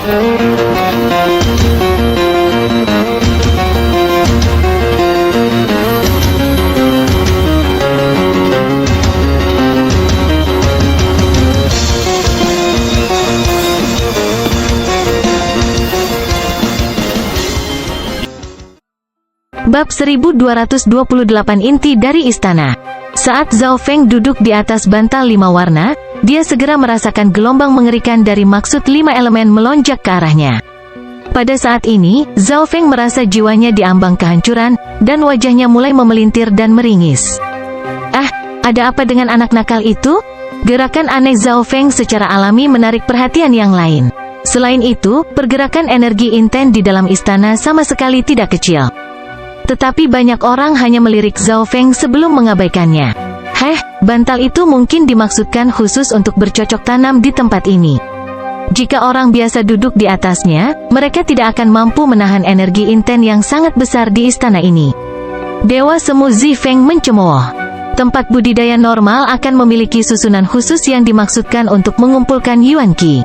Bab 1228 Inti dari Istana. Saat Zhao Feng duduk di atas bantal 5 warna, dia segera merasakan gelombang mengerikan dari maksud 5 elemen melonjak ke arahnya. Pada saat ini, Zhao Feng merasa jiwanya diambang kehancuran, dan wajahnya mulai memelintir dan meringis. "Ah, ada apa dengan anak nakal itu?" Gerakan aneh Zhao Feng secara alami menarik perhatian yang lain. Selain itu, pergerakan energi intens di dalam istana sama sekali tidak kecil. Tetapi banyak orang hanya melirik Zhao Feng sebelum mengabaikannya. Bantal itu mungkin dimaksudkan khusus untuk bercocok tanam di tempat ini. Jika orang biasa duduk di atasnya, mereka tidak akan mampu menahan energi intens yang sangat besar di istana ini. Dewa Semu Zi Feng mencemooh. Tempat budidaya normal akan memiliki susunan khusus yang dimaksudkan untuk mengumpulkan Yuan Qi.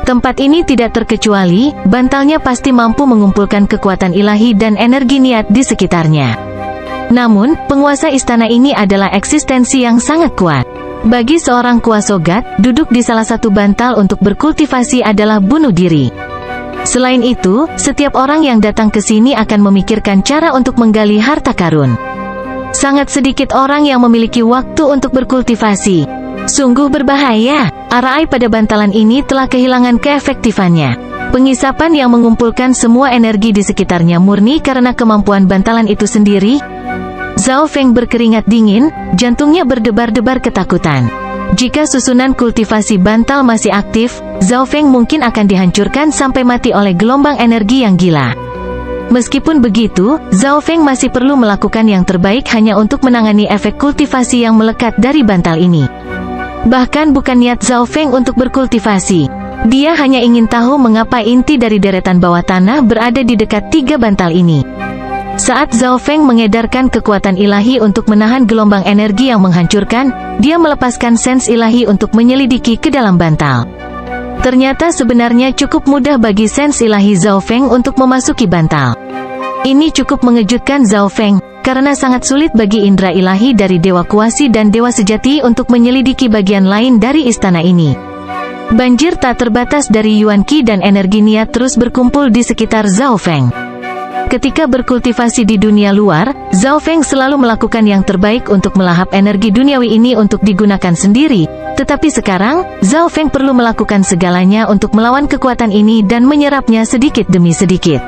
Tempat ini tidak terkecuali, bantalnya pasti mampu mengumpulkan kekuatan ilahi dan energi niat di sekitarnya. Namun, penguasa istana ini adalah eksistensi yang sangat kuat. Bagi seorang kuasogat, duduk di salah satu bantal untuk berkultivasi adalah bunuh diri. Selain itu, setiap orang yang datang ke sini akan memikirkan cara untuk menggali harta karun. Sangat sedikit orang yang memiliki waktu untuk berkultivasi. Sungguh berbahaya. Arai pada bantalan ini telah kehilangan keefektifannya. Pengisapan yang mengumpulkan semua energi di sekitarnya murni karena kemampuan bantalan itu sendiri. Zhao Feng berkeringat dingin, jantungnya berdebar-debar ketakutan. Jika susunan kultivasi bantal masih aktif, Zhao Feng mungkin akan dihancurkan sampai mati oleh gelombang energi yang gila. Meskipun begitu, Zhao Feng masih perlu melakukan yang terbaik hanya untuk menangani efek kultivasi yang melekat dari bantal ini. Bahkan bukan niat Zhao Feng untuk berkultivasi. Dia hanya ingin tahu mengapa inti dari deretan bawah tanah berada di dekat 3 bantal ini. Saat Zhao Feng mengedarkan kekuatan ilahi untuk menahan gelombang energi yang menghancurkan, dia melepaskan sens ilahi untuk menyelidiki ke dalam bantal. Ternyata sebenarnya cukup mudah bagi sens ilahi Zhao Feng untuk memasuki bantal. Ini cukup mengejutkan Zhao Feng, karena sangat sulit bagi indera ilahi dari Dewa Kuasi dan Dewa Sejati untuk menyelidiki bagian lain dari istana ini. Banjir tak terbatas dari Yuan Qi dan energi niat terus berkumpul di sekitar Zhao Feng. Ketika berkultivasi di dunia luar, Zhao Feng selalu melakukan yang terbaik untuk melahap energi duniawi ini untuk digunakan sendiri. Tetapi sekarang, Zhao Feng perlu melakukan segalanya untuk melawan kekuatan ini dan menyerapnya sedikit demi sedikit.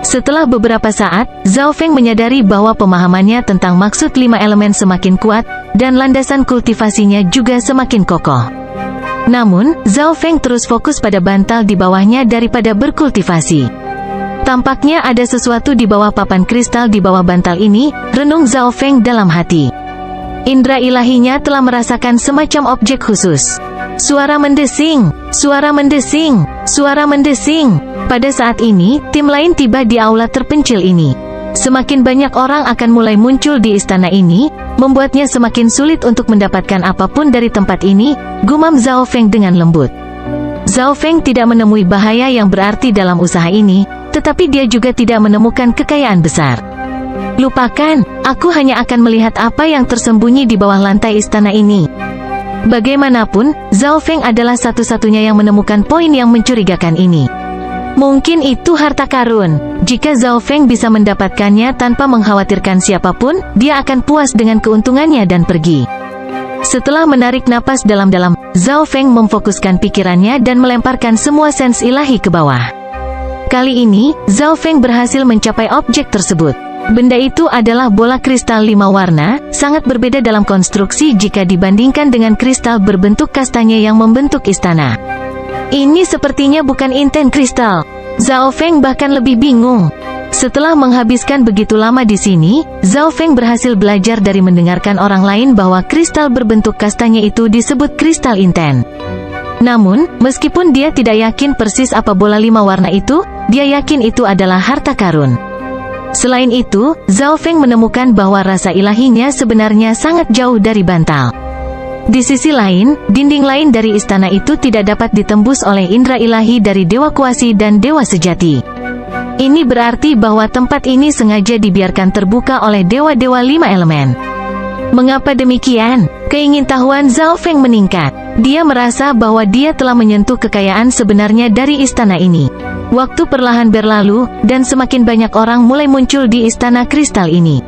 Setelah beberapa saat, Zhao Feng menyadari bahwa pemahamannya tentang maksud 5 elemen semakin kuat, dan landasan kultivasinya juga semakin kokoh. Namun, Zhao Feng terus fokus pada bantal di bawahnya daripada berkultivasi. Tampaknya ada sesuatu di bawah papan kristal di bawah bantal ini, renung Zhao Feng dalam hati. Indra ilahinya telah merasakan semacam objek khusus. Suara mendesing, suara mendesing, suara mendesing. Pada saat ini, tim lain tiba di aula terpencil ini. Semakin banyak orang akan mulai muncul di istana ini, membuatnya semakin sulit untuk mendapatkan apapun dari tempat ini, gumam Zhao Feng dengan lembut. Zhao Feng tidak menemui bahaya yang berarti dalam usaha ini, tetapi dia juga tidak menemukan kekayaan besar. Lupakan, aku hanya akan melihat apa yang tersembunyi di bawah lantai istana ini. Bagaimanapun, Zhao Feng adalah satu-satunya yang menemukan poin yang mencurigakan ini. Mungkin itu harta karun. Jika Zhao Feng bisa mendapatkannya tanpa mengkhawatirkan siapapun, dia akan puas dengan keuntungannya dan pergi. Setelah menarik napas dalam-dalam, Zhao Feng memfokuskan pikirannya dan melemparkan semua sens ilahi ke bawah. Kali ini, Zhao Feng berhasil mencapai objek tersebut. Benda itu adalah bola kristal 5 warna, sangat berbeda dalam konstruksi jika dibandingkan dengan kristal berbentuk kastanya yang membentuk istana. Ini sepertinya bukan inten kristal. Zhao Feng bahkan lebih bingung. Setelah menghabiskan begitu lama di sini, Zhao Feng berhasil belajar dari mendengarkan orang lain bahwa kristal berbentuk kastanya itu disebut kristal inten. Namun, meskipun dia tidak yakin persis apa bola 5 warna itu, dia yakin itu adalah harta karun. Selain itu, Zhao Feng menemukan bahwa rasa ilahinya sebenarnya sangat jauh dari bantal. Di sisi lain, dinding lain dari istana itu tidak dapat ditembus oleh indera ilahi dari Dewa Kuasi dan Dewa Sejati. Ini berarti bahwa tempat ini sengaja dibiarkan terbuka oleh dewa-dewa 5 elemen. Mengapa demikian? Keingintahuan Zhao Feng meningkat. Dia merasa bahwa dia telah menyentuh kekayaan sebenarnya dari istana ini. Waktu perlahan berlalu, dan semakin banyak orang mulai muncul di istana kristal ini.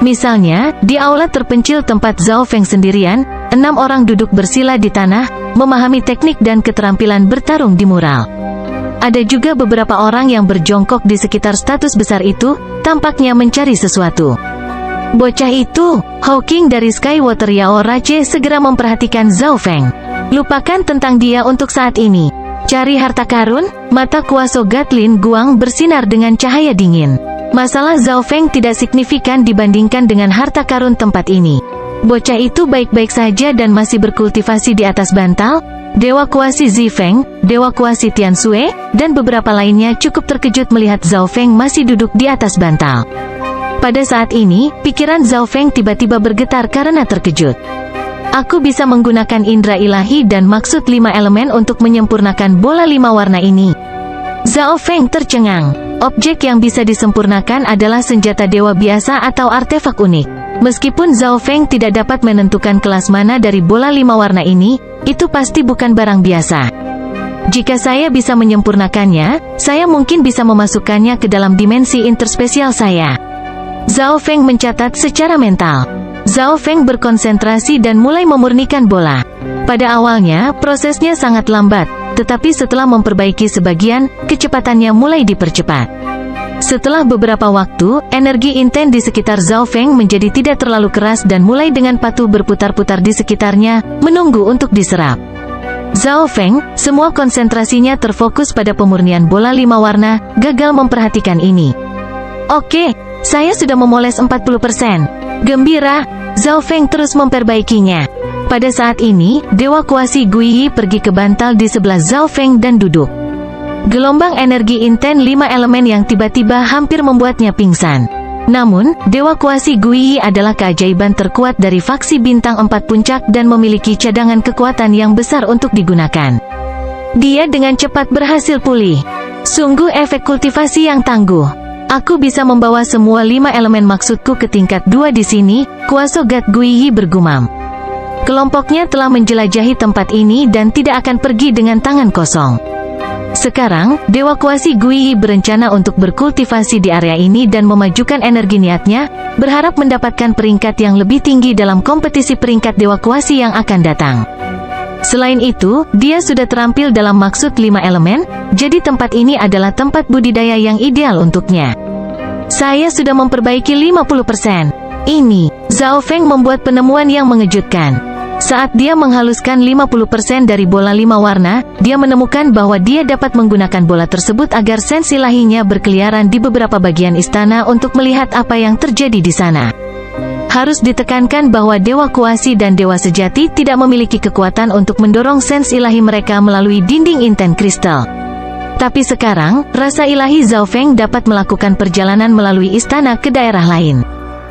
Misalnya, di aula terpencil tempat Zhao Feng sendirian, 6 orang duduk bersila di tanah, memahami teknik dan keterampilan bertarung di mural. Ada juga beberapa orang yang berjongkok di sekitar status besar itu, tampaknya mencari sesuatu. Bocah itu, Hawking dari Skywater Yao Rache segera memperhatikan Zhao Feng. Lupakan tentang dia untuk saat ini. Cari harta karun, mata kuasa Gatlin Guang bersinar dengan cahaya dingin. Masalah Zhao Feng tidak signifikan dibandingkan dengan harta karun tempat ini. Bocah itu baik-baik saja dan masih berkultivasi di atas bantal. Dewa Kuasi Zifeng, Dewa Kuasi Tiansue, dan beberapa lainnya cukup terkejut melihat Zhao Feng masih duduk di atas bantal. Pada saat ini, pikiran Zhao Feng tiba-tiba bergetar karena terkejut. Aku bisa menggunakan indera ilahi dan maksud 5 elemen untuk menyempurnakan bola 5 warna ini. Zhao Feng tercengang. Objek yang bisa disempurnakan adalah senjata dewa biasa atau artefak unik. Meskipun Zhao Feng tidak dapat menentukan kelas mana dari bola 5 warna ini, itu pasti bukan barang biasa. Jika saya bisa menyempurnakannya, saya mungkin bisa memasukkannya ke dalam dimensi interspesial saya. Zhao Feng mencatat secara mental. Zhao Feng berkonsentrasi dan mulai memurnikan bola. Pada awalnya, prosesnya sangat lambat, tetapi setelah memperbaiki sebagian, kecepatannya mulai dipercepat. Setelah beberapa waktu, energi intens di sekitar Zhao Feng menjadi tidak terlalu keras dan mulai dengan patuh berputar-putar di sekitarnya, menunggu untuk diserap. Zhao Feng, semua konsentrasinya terfokus pada pemurnian bola 5 warna, gagal memperhatikan ini. Oke, saya sudah memoles 40%. Gembira, Zhao Feng terus memperbaikinya. Pada saat ini, Dewa Kuasi Guiyi pergi ke bantal di sebelah Zhao Feng dan duduk. Gelombang energi intens 5 elemen yang tiba-tiba hampir membuatnya pingsan. Namun, Dewa Kuasi Guiyi adalah keajaiban terkuat dari faksi bintang 4 puncak dan memiliki cadangan kekuatan yang besar untuk digunakan. Dia dengan cepat berhasil pulih. Sungguh efek kultivasi yang tangguh. Aku bisa membawa semua 5 elemen maksudku ke tingkat 2 di sini, Kuasa God Guiyi bergumam. Kelompoknya telah menjelajahi tempat ini dan tidak akan pergi dengan tangan kosong. Sekarang, Dewa Kuasi Guiyi berencana untuk berkultivasi di area ini dan memajukan energi niatnya, berharap mendapatkan peringkat yang lebih tinggi dalam kompetisi peringkat Dewa Kuasi yang akan datang. Selain itu, dia sudah terampil dalam maksud 5 elemen, jadi tempat ini adalah tempat budidaya yang ideal untuknya. Saya sudah memperbaiki 50%. Ini, Zhao Feng membuat penemuan yang mengejutkan. Saat dia menghaluskan 50% dari bola 5 warna, dia menemukan bahwa dia dapat menggunakan bola tersebut agar sens ilahinya berkeliaran di beberapa bagian istana untuk melihat apa yang terjadi di sana. Harus ditekankan bahwa Dewa Kuasi dan Dewa Sejati tidak memiliki kekuatan untuk mendorong sens ilahi mereka melalui dinding intens kristal. Tapi sekarang, rasa ilahi Zhao Feng dapat melakukan perjalanan melalui istana ke daerah lain.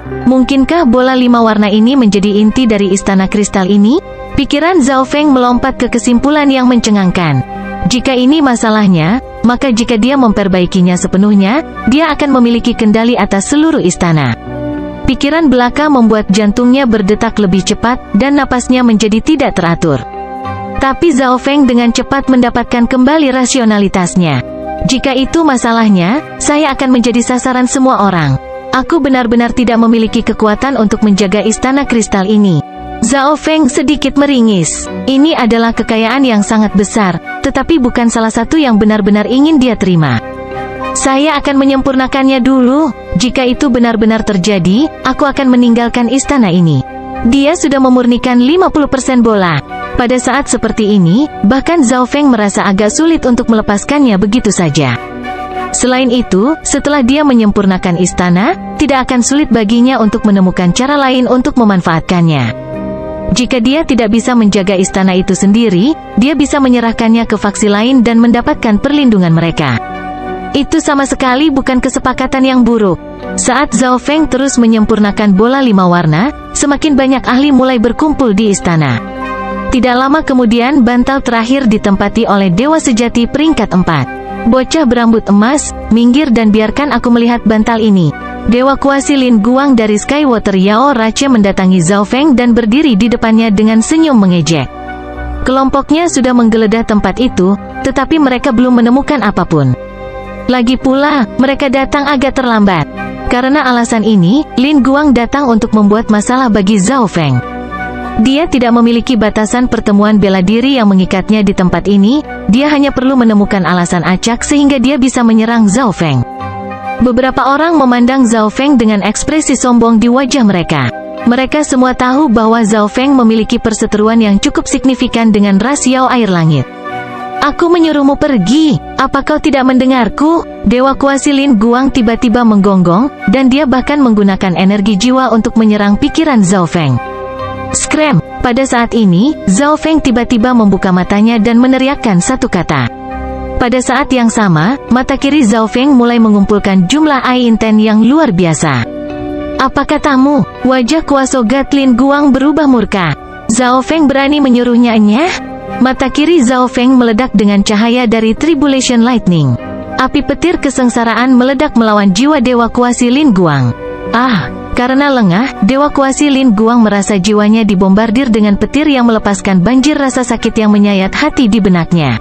Mungkinkah bola 5 warna ini menjadi inti dari istana kristal ini? Pikiran Zhao Feng melompat ke kesimpulan yang mencengangkan. Jika ini masalahnya, maka jika dia memperbaikinya sepenuhnya, dia akan memiliki kendali atas seluruh istana. Pikiran belaka membuat jantungnya berdetak lebih cepat, dan napasnya menjadi tidak teratur. Tapi Zhao Feng dengan cepat mendapatkan kembali rasionalitasnya. Jika itu masalahnya, saya akan menjadi sasaran semua orang. Aku benar-benar tidak memiliki kekuatan untuk menjaga istana kristal ini. Zhao Feng sedikit meringis. Ini adalah kekayaan yang sangat besar, tetapi bukan salah satu yang benar-benar ingin dia terima. Saya akan menyempurnakannya dulu. Jika itu benar-benar terjadi, aku akan meninggalkan istana ini. Dia sudah memurnikan 50% bola. Pada saat seperti ini, bahkan Zhao Feng merasa agak sulit untuk melepaskannya begitu saja. Selain itu, setelah dia menyempurnakan istana, tidak akan sulit baginya untuk menemukan cara lain untuk memanfaatkannya. Jika dia tidak bisa menjaga istana itu sendiri, dia bisa menyerahkannya ke faksi lain dan mendapatkan perlindungan mereka. Itu sama sekali bukan kesepakatan yang buruk. Saat Zhao Feng terus menyempurnakan bola 5 warna, semakin banyak ahli mulai berkumpul di istana. Tidak lama kemudian bantal terakhir ditempati oleh Dewa Sejati peringkat 4. Bocah berambut emas, minggir dan biarkan aku melihat bantal ini. Dewa Kuasi Lin Guang dari Skywater Yao Rache mendatangi Zhao Feng dan berdiri di depannya dengan senyum mengejek. Kelompoknya sudah menggeledah tempat itu, tetapi mereka belum menemukan apapun. Lagi pula, mereka datang agak terlambat. Karena alasan ini, Lin Guang datang untuk membuat masalah bagi Zhao Feng. Dia tidak memiliki batasan pertemuan bela diri yang mengikatnya di tempat ini, dia hanya perlu menemukan alasan acak sehingga dia bisa menyerang Zhao Feng. Beberapa orang memandang Zhao Feng dengan ekspresi sombong di wajah mereka. Mereka semua tahu bahwa Zhao Feng memiliki perseteruan yang cukup signifikan dengan ras Yao Air Langit. Aku menyuruhmu pergi, apa kau tidak mendengarku? Dewa Kuasi Lin Guang tiba-tiba menggonggong, dan dia bahkan menggunakan energi jiwa untuk menyerang pikiran Zhao Feng. Scram! Pada saat ini, Zhao Feng tiba-tiba membuka matanya dan meneriakkan satu kata. Pada saat yang sama, mata kiri Zhao Feng mulai mengumpulkan jumlah Ai Inten yang luar biasa. Apa katamu? Wajah kuasa Gatlin Guang berubah murka. Zhao Feng berani menyuruhnya? Mata kiri Zhao Feng meledak dengan cahaya dari Tribulation Lightning. Api petir kesengsaraan meledak melawan jiwa Dewa Kuasi Lin Guang. Karena lengah, Dewa Kuasi Lin Guang merasa jiwanya dibombardir dengan petir yang melepaskan banjir rasa sakit yang menyayat hati di benaknya.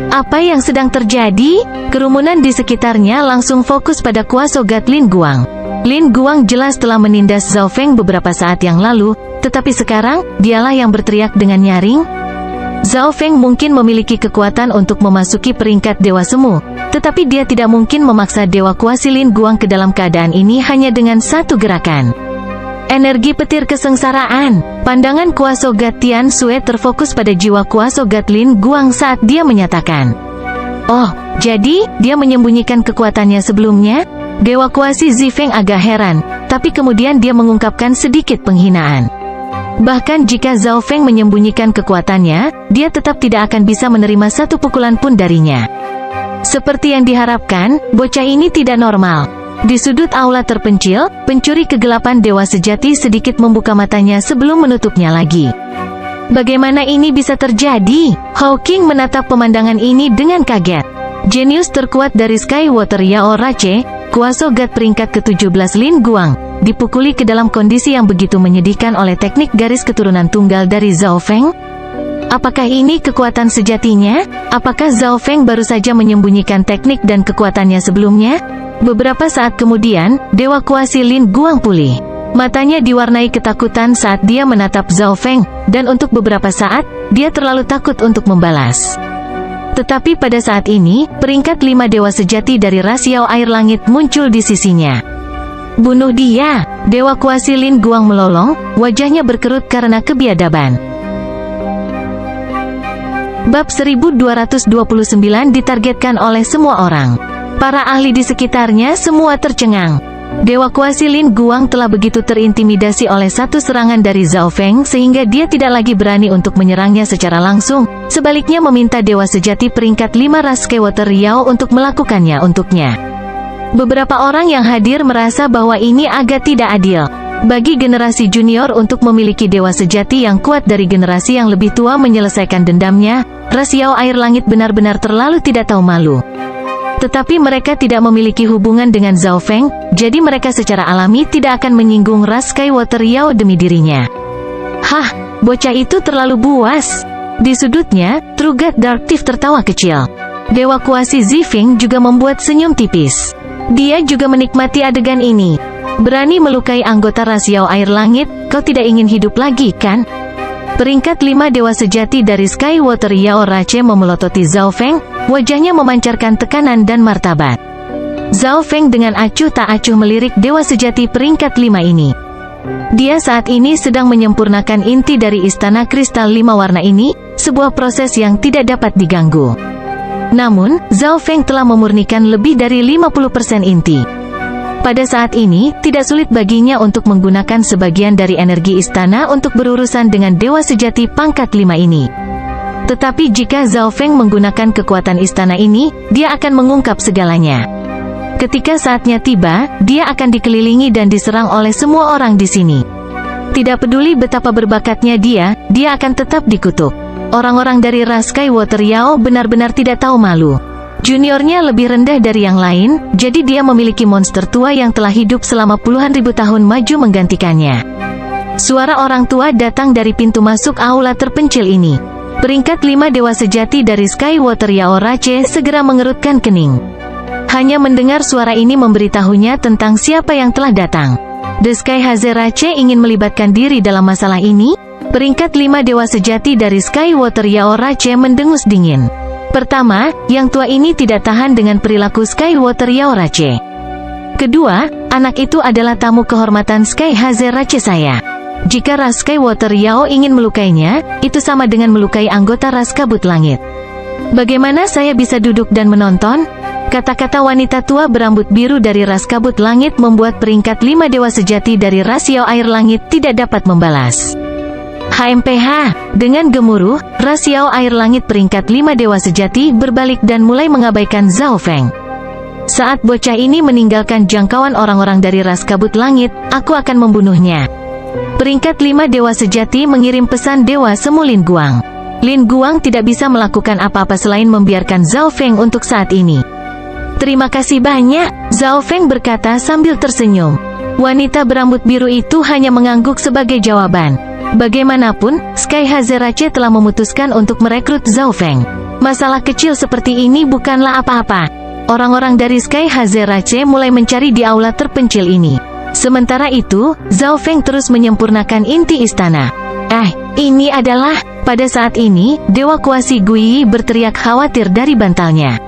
Apa yang sedang terjadi? Kerumunan di sekitarnya langsung fokus pada kuasa Gatlin Guang. Lin Guang jelas telah menindas Zhao Feng beberapa saat yang lalu, tetapi sekarang, dialah yang berteriak dengan nyaring. Zhao Feng mungkin memiliki kekuatan untuk memasuki peringkat Dewa Semu, tetapi dia tidak mungkin memaksa Dewa Kuasi Lin Guang ke dalam keadaan ini hanya dengan satu gerakan. Energi petir kesengsaraan. Pandangan kuasa Gat Tian Sue terfokus pada jiwa kuasa Gatlin Guang saat dia menyatakan, "Oh, jadi, dia menyembunyikan kekuatannya sebelumnya?" Dewa Kuasi Zifeng agak heran, tapi kemudian dia mengungkapkan sedikit penghinaan. Bahkan jika Zhao Feng menyembunyikan kekuatannya, dia tetap tidak akan bisa menerima satu pukulan pun darinya. Seperti yang diharapkan, bocah ini tidak normal. Di sudut aula terpencil, pencuri kegelapan Dewa Sejati sedikit membuka matanya sebelum menutupnya lagi. Bagaimana ini bisa terjadi? Hawking menatap pemandangan ini dengan kaget. Jenius terkuat dari Skywater Yao Rache, kuasa God peringkat ke-17 Lin Guang, dipukuli ke dalam kondisi yang begitu menyedihkan oleh teknik garis keturunan tunggal dari Zhao Feng? Apakah ini kekuatan sejatinya? Apakah Zhao Feng baru saja menyembunyikan teknik dan kekuatannya sebelumnya? Beberapa saat kemudian, Dewa Kuasi Lin Guang pulih. Matanya diwarnai ketakutan saat dia menatap Zhao Feng, dan untuk beberapa saat, dia terlalu takut untuk membalas. Tetapi pada saat ini, peringkat 5 Dewa Sejati dari ras Yao Air Langit muncul di sisinya. Bunuh dia! Dewa Kuasi Lin Guang melolong, wajahnya berkerut karena kebiadaban. Bab 1229 ditargetkan oleh semua orang. Para ahli di sekitarnya semua tercengang. Dewa Kuasi Lin Guang telah begitu terintimidasi oleh satu serangan dari Zhao Feng sehingga dia tidak lagi berani untuk menyerangnya secara langsung, sebaliknya meminta Dewa Sejati peringkat 5 ras Skywater Yao untuk melakukannya untuknya. Beberapa orang yang hadir merasa bahwa ini agak tidak adil. Bagi generasi junior untuk memiliki Dewa Sejati yang kuat dari generasi yang lebih tua menyelesaikan dendamnya, ras Yao Air Langit benar-benar terlalu tidak tahu malu. Tetapi mereka tidak memiliki hubungan dengan Zhao Feng, jadi mereka secara alami tidak akan menyinggung ras Skywater Yao demi dirinya. Bocah itu terlalu buas. Di sudutnya, True God Dark Thief tertawa kecil. Dewa Kuasi Zifeng juga membuat senyum tipis. Dia juga menikmati adegan ini. Berani melukai anggota ras Yao Air Langit, kau tidak ingin hidup lagi, kan? Peringkat 5 Dewa Sejati dari Skywater Yao Rache memelototi Zhao Feng, wajahnya memancarkan tekanan dan martabat. Zhao Feng dengan acuh tak acuh melirik Dewa Sejati peringkat 5 ini. Dia saat ini sedang menyempurnakan inti dari Istana Kristal 5 warna ini, sebuah proses yang tidak dapat diganggu. Namun, Zhao Feng telah memurnikan lebih dari 50% inti. Pada saat ini, tidak sulit baginya untuk menggunakan sebagian dari energi istana untuk berurusan dengan Dewa Sejati pangkat 5 ini. Tetapi jika Zhao Feng menggunakan kekuatan istana ini, dia akan mengungkap segalanya. Ketika saatnya tiba, dia akan dikelilingi dan diserang oleh semua orang di sini. Tidak peduli betapa berbakatnya dia akan tetap dikutuk. Orang-orang dari ras Skywater Yao benar-benar tidak tahu malu. Juniornya lebih rendah dari yang lain, jadi dia memiliki monster tua yang telah hidup selama puluhan ribu tahun maju menggantikannya. Suara orang tua datang dari pintu masuk aula terpencil ini. Peringkat 5 dewa sejati dari Skywater Yao Rache segera mengerutkan kening. Hanya mendengar suara ini memberitahunya tentang siapa yang telah datang. The Sky Haze Rache ingin melibatkan diri dalam masalah ini? Peringkat 5 dewa sejati dari Skywater Yao Rache mendengus dingin. Pertama, yang tua ini tidak tahan dengan perilaku Skywater Yao Rache. Kedua, anak itu adalah tamu kehormatan Sky Haze Rache saya. Jika ras Skywater Yao ingin melukainya, itu sama dengan melukai anggota ras kabut langit. Bagaimana saya bisa duduk dan menonton? Kata-kata wanita tua berambut biru dari ras kabut langit membuat peringkat 5 dewa sejati dari ras Yao air langit tidak dapat membalas. HMPH, dengan gemuruh, ras Yao air langit peringkat 5 dewa sejati berbalik dan mulai mengabaikan Zhao Feng. Saat bocah ini meninggalkan jangkauan orang-orang dari ras kabut langit, aku akan membunuhnya. Peringkat 5 dewa sejati mengirim pesan dewa semu Lin Guang. Lin Guang tidak bisa melakukan apa-apa selain membiarkan Zhao Feng untuk saat ini. Terima kasih banyak, Zhao Feng berkata sambil tersenyum. Wanita berambut biru itu hanya mengangguk sebagai jawaban. Bagaimanapun, Sky Haze Rache telah memutuskan untuk merekrut Zhao Feng. Masalah kecil seperti ini bukanlah apa-apa. Orang-orang dari Sky Haze Rache mulai mencari di aula terpencil ini. Sementara itu, Zhao Feng terus menyempurnakan inti istana. Ini adalah... Pada saat ini, Dewa Kuasi Guiyi berteriak khawatir dari bantalnya.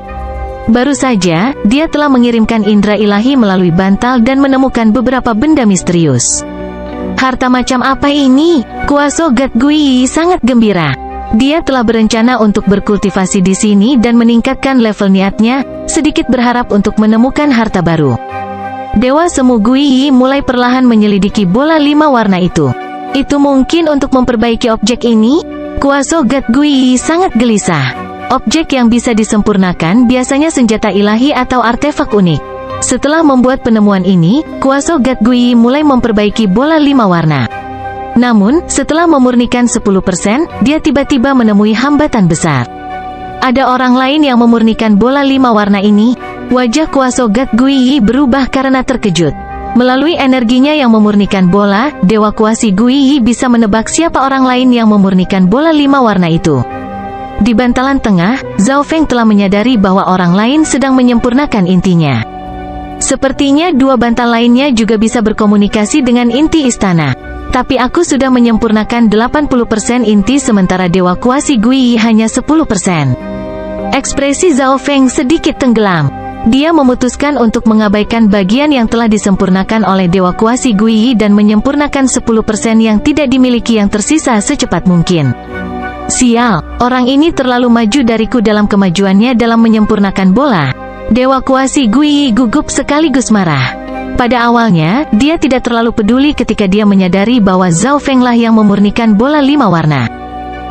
Baru saja, dia telah mengirimkan indera ilahi melalui bantal dan menemukan beberapa benda misterius. Harta macam apa ini? Kuaso God Guiyi sangat gembira. Dia telah berencana untuk berkultivasi di sini dan meningkatkan level niatnya, sedikit berharap untuk menemukan harta baru. Dewa Semu Guiyi mulai perlahan menyelidiki bola 5 warna itu. Itu mungkin untuk memperbaiki objek ini? Kuaso God Guiyi sangat gelisah. Objek yang bisa disempurnakan biasanya senjata ilahi atau artefak unik. Setelah membuat penemuan ini, Kuaso God Guiyi mulai memperbaiki bola 5 warna. Namun, setelah memurnikan 10%, dia tiba-tiba menemui hambatan besar. Ada orang lain yang memurnikan bola 5 warna ini. Wajah Kuaso God Guiyi berubah karena terkejut. Melalui energinya yang memurnikan bola, Dewa Kuasi Guiyi bisa menebak siapa orang lain yang memurnikan bola 5 warna itu. Di bantalan tengah, Zhao Feng telah menyadari bahwa orang lain sedang menyempurnakan intinya. Sepertinya 2 bantal lainnya juga bisa berkomunikasi dengan inti istana. Tapi aku sudah menyempurnakan 80% inti sementara Dewa Kuasi Guiyi hanya 10%. Ekspresi Zhao Feng sedikit tenggelam. Dia memutuskan untuk mengabaikan bagian yang telah disempurnakan oleh Dewa Kuasi Guiyi dan menyempurnakan 10% yang tidak dimiliki yang tersisa secepat mungkin. Sial, orang ini terlalu maju dariku dalam kemajuannya dalam menyempurnakan bola. Dewa Kuasi Guiyi gugup sekaligus marah. Pada awalnya, dia tidak terlalu peduli ketika dia menyadari bahwa Zhao Feng lah yang memurnikan bola 5 warna.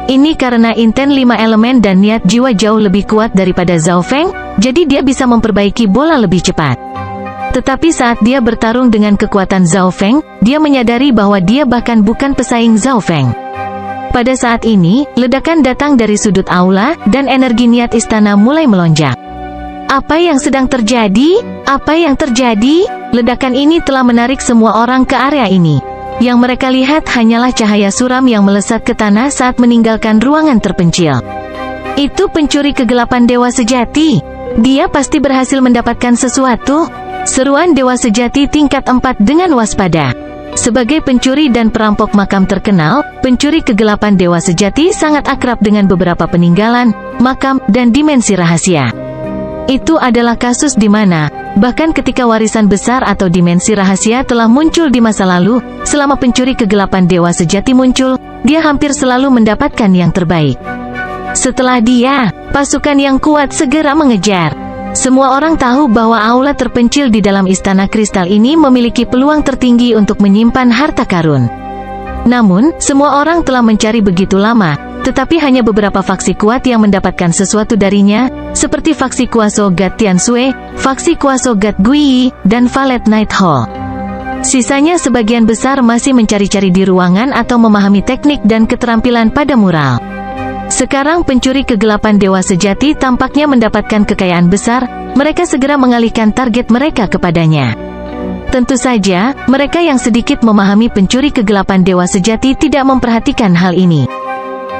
Ini karena inten 5 elemen dan niat jiwa jauh lebih kuat daripada Zhao Feng, jadi dia bisa memperbaiki bola lebih cepat. Tetapi saat dia bertarung dengan kekuatan Zhao Feng, dia menyadari bahwa dia bahkan bukan pesaing Zhao Feng. Pada saat ini, ledakan datang dari sudut aula, dan energi niat istana mulai melonjak. Apa yang sedang terjadi? Apa yang terjadi? Ledakan ini telah menarik semua orang ke area ini. Yang mereka lihat hanyalah cahaya suram yang melesat ke tanah saat meninggalkan ruangan terpencil. Itu pencuri kegelapan dewa sejati. Dia pasti berhasil mendapatkan sesuatu. Seruan dewa sejati tingkat 4 dengan waspada. Sebagai pencuri dan perampok makam terkenal, pencuri kegelapan dewa sejati sangat akrab dengan beberapa peninggalan, makam, dan dimensi rahasia. Itu adalah kasus di mana, bahkan ketika warisan besar atau dimensi rahasia telah muncul di masa lalu, selama pencuri kegelapan dewa sejati muncul, dia hampir selalu mendapatkan yang terbaik. Setelah dia, pasukan yang kuat segera mengejar. Semua orang tahu bahwa aula terpencil di dalam istana kristal ini memiliki peluang tertinggi untuk menyimpan harta karun. Namun, semua orang telah mencari begitu lama, tetapi hanya beberapa faksi kuat yang mendapatkan sesuatu darinya, seperti faksi Kuaso God Tiansui, faksi Kuaso God Guiyi, dan Valet Night Hall. Sisanya sebagian besar masih mencari-cari di ruangan atau memahami teknik dan keterampilan pada mural. Sekarang pencuri kegelapan dewa sejati tampaknya mendapatkan kekayaan besar, mereka segera mengalihkan target mereka kepadanya. Tentu saja, mereka yang sedikit memahami pencuri kegelapan dewa sejati tidak memperhatikan hal ini.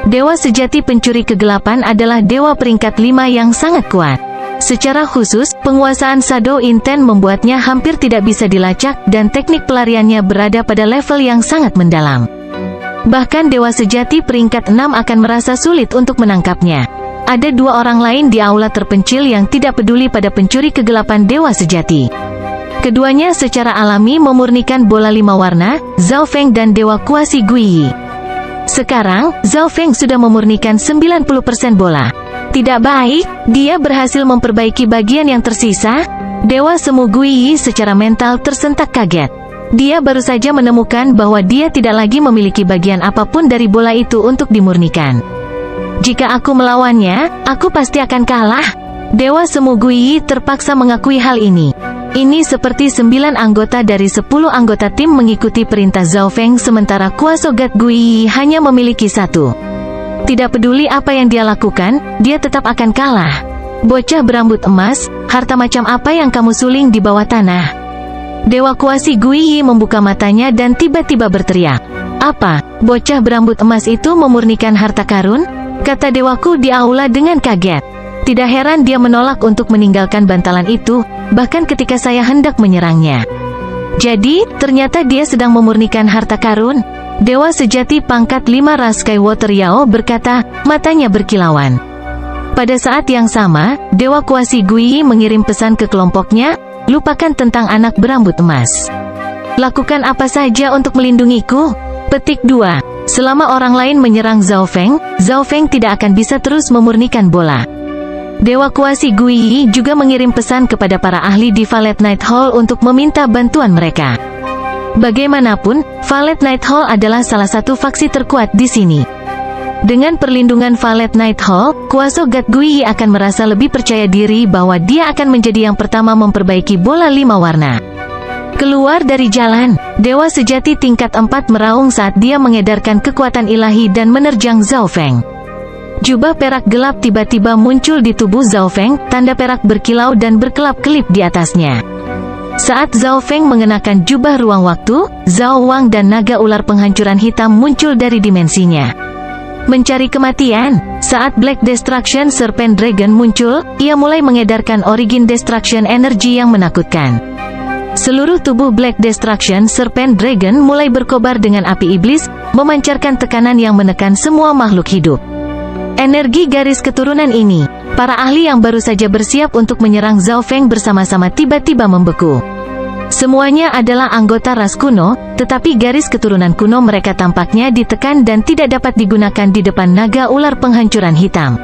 Dewa sejati pencuri kegelapan adalah dewa peringkat 5 yang sangat kuat. Secara khusus, penguasaan Shadow Intent membuatnya hampir tidak bisa dilacak dan teknik pelariannya berada pada level yang sangat mendalam. Bahkan dewa sejati peringkat 6 akan merasa sulit untuk menangkapnya. Ada 2 orang lain di aula terpencil yang tidak peduli pada pencuri kegelapan dewa sejati. Keduanya secara alami memurnikan bola 5 warna, Zhao Feng dan dewa kuasi Guiyi. Sekarang, Zhao Feng sudah memurnikan 90% bola. Tidak baik, dia berhasil memperbaiki bagian yang tersisa. Dewa semu Guiyi secara mental tersentak kaget. Dia baru saja menemukan bahwa dia tidak lagi memiliki bagian apapun dari bola itu untuk dimurnikan. Jika aku melawannya, aku pasti akan kalah. Dewa semu Guiyi terpaksa mengakui hal ini. Ini seperti 9 anggota dari 10 anggota tim mengikuti perintah Zhao Feng sementara Kuasogat Guiyi hanya memiliki 1. Tidak peduli apa yang dia lakukan, dia tetap akan kalah. Bocah berambut emas, harta macam apa yang kamu suling di bawah tanah? Dewa kuasi Guiyi membuka matanya dan tiba-tiba berteriak. Apa, bocah berambut emas itu memurnikan harta karun? Kata dewaku di aula dengan kaget. Tidak heran dia menolak untuk meninggalkan bantalan itu, bahkan ketika saya hendak menyerangnya. Jadi, ternyata dia sedang memurnikan harta karun. Dewa sejati pangkat 5 ras Skywater Yao berkata, matanya berkilauan. Pada saat yang sama, Dewa kuasi Guiyi mengirim pesan ke kelompoknya, lupakan tentang anak berambut emas. Lakukan apa saja untuk melindungiku. Petik 2. Selama orang lain menyerang Zhao Feng tidak akan bisa terus memurnikan bola. Dewa kuasi Guiyi juga mengirim pesan kepada para ahli di Valet Night Hall untuk meminta bantuan mereka. Bagaimanapun, Valet Night Hall adalah salah satu faksi terkuat di sini. Dengan perlindungan Valet Night Hall, Kuasogat Guiyi akan merasa lebih percaya diri bahwa dia akan menjadi yang pertama memperbaiki bola 5 warna. Keluar dari jalan, Dewa sejati tingkat 4 meraung saat dia mengedarkan kekuatan ilahi dan menerjang Zhao Feng. Jubah perak gelap tiba-tiba muncul di tubuh Zhao Feng, tanda perak berkilau dan berkelap-kelip di atasnya. Saat Zhao Feng mengenakan jubah ruang waktu, Zhao Wang dan naga ular penghancuran hitam muncul dari dimensinya. Mencari kematian, saat Black Destruction Serpent Dragon muncul, ia mulai mengedarkan Origin Destruction Energy yang menakutkan. Seluruh tubuh Black Destruction Serpent Dragon mulai berkobar dengan api iblis, memancarkan tekanan yang menekan semua makhluk hidup. Energi garis keturunan ini, para ahli yang baru saja bersiap untuk menyerang Zhao Feng bersama-sama tiba-tiba membeku. Semuanya adalah anggota ras kuno, tetapi garis keturunan kuno mereka tampaknya ditekan dan tidak dapat digunakan di depan naga ular penghancuran hitam.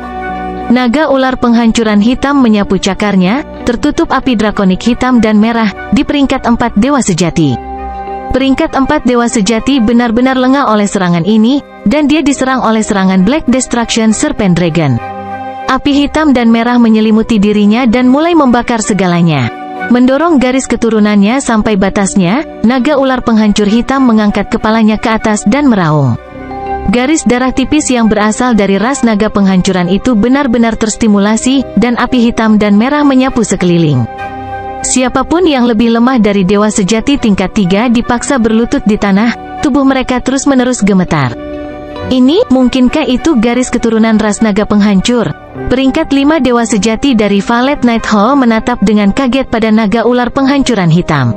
Naga ular penghancuran hitam menyapu cakarnya, tertutup api drakonik hitam dan merah, di peringkat 4 dewa sejati. Peringkat 4 dewa sejati benar-benar lengah oleh serangan ini, dan dia diserang oleh serangan Black Destruction Serpent Dragon. Api hitam dan merah menyelimuti dirinya dan mulai membakar segalanya. Mendorong garis keturunannya sampai batasnya, naga ular penghancur hitam mengangkat kepalanya ke atas dan meraung. Garis darah tipis yang berasal dari ras naga penghancuran itu benar-benar terstimulasi, dan api hitam dan merah menyapu sekeliling. Siapapun yang lebih lemah dari dewa sejati tingkat 3 dipaksa berlutut di tanah, tubuh mereka terus-menerus gemetar. Ini, mungkinkah itu garis keturunan ras naga penghancur? Peringkat 5 dewa sejati dari Valet Night Hall menatap dengan kaget pada naga ular penghancuran hitam.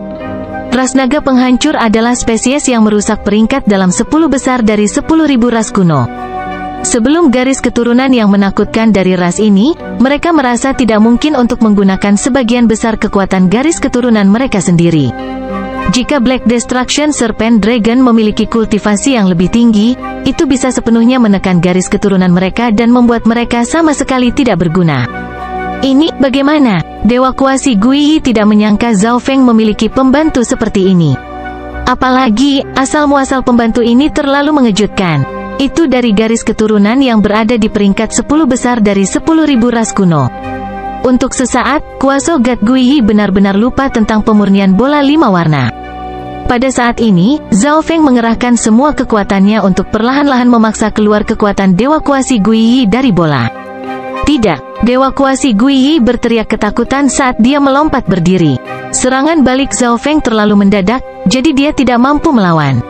Ras naga penghancur adalah spesies yang merusak peringkat dalam 10 besar dari 10.000 ras kuno. Sebelum garis keturunan yang menakutkan dari ras ini, mereka merasa tidak mungkin untuk menggunakan sebagian besar kekuatan garis keturunan mereka sendiri. Jika Black Destruction Serpent Dragon memiliki kultivasi yang lebih tinggi, itu bisa sepenuhnya menekan garis keturunan mereka dan membuat mereka sama sekali tidak berguna. Ini, bagaimana? Dewa kuasi Guiyi tidak menyangka Zhao Feng memiliki pembantu seperti ini. Apalagi, asal-muasal pembantu ini terlalu mengejutkan. Itu dari garis keturunan yang berada di peringkat 10 besar dari 10.000 ras kuno. Untuk sesaat, Kuasogat Guiyi benar-benar lupa tentang pemurnian bola 5 warna. Pada saat ini, Zhao Feng mengerahkan semua kekuatannya untuk perlahan-lahan memaksa keluar kekuatan Dewa Kuasi Guiyi dari bola. Tidak, Dewa Kuasi Guiyi berteriak ketakutan saat dia melompat berdiri. Serangan balik Zhao Feng terlalu mendadak, jadi dia tidak mampu melawan.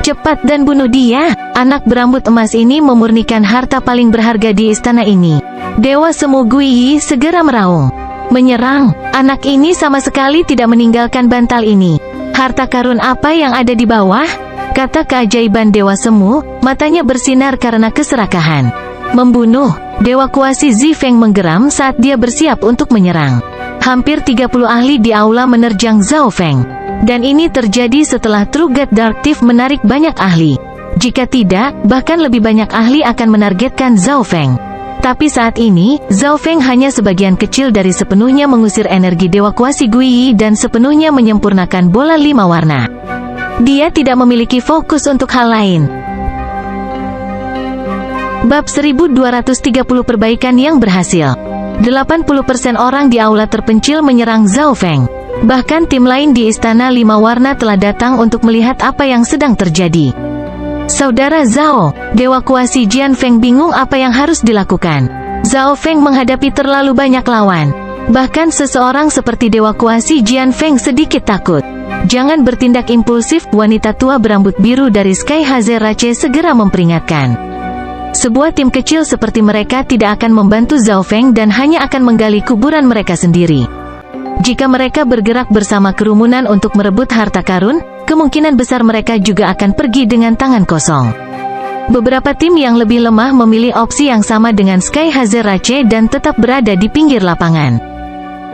Cepat dan bunuh dia, anak berambut emas ini memurnikan harta paling berharga di istana ini. Dewa Semu Guiyi segera meraung. Menyerang, anak ini sama sekali tidak meninggalkan bantal ini. Harta karun apa yang ada di bawah? Kata keajaiban Dewa Semu, matanya bersinar karena keserakahan. Membunuh, Dewa Kuasi Zi Feng menggeram saat dia bersiap untuk menyerang. Hampir 30 ahli di aula menerjang Zhao Feng. Dan ini terjadi setelah True God Dark Thief menarik banyak ahli. Jika tidak, bahkan lebih banyak ahli akan menargetkan Zhao Feng. Tapi saat ini, Zhao Feng hanya sebagian kecil dari sepenuhnya mengusir energi Dewa Kuasi Guiyi dan sepenuhnya menyempurnakan bola 5 warna. Dia tidak memiliki fokus untuk hal lain. Bab 1230 Perbaikan yang berhasil. 80% orang di aula terpencil menyerang Zhao Feng. Bahkan tim lain di istana 5 warna telah datang untuk melihat apa yang sedang terjadi. Saudara Zhao, Dewa Kuasi Jian Feng bingung apa yang harus dilakukan. Zhao Feng menghadapi terlalu banyak lawan. Bahkan seseorang seperti Dewa Kuasi Jian Feng sedikit takut. Jangan bertindak impulsif, wanita tua berambut biru dari Sky Hazerace segera memperingatkan. Sebuah tim kecil seperti mereka tidak akan membantu Zhao Feng dan hanya akan menggali kuburan mereka sendiri. Jika mereka bergerak bersama kerumunan untuk merebut harta karun, kemungkinan besar mereka juga akan pergi dengan tangan kosong. Beberapa tim yang lebih lemah memilih opsi yang sama dengan Sky Hazerace dan tetap berada di pinggir lapangan.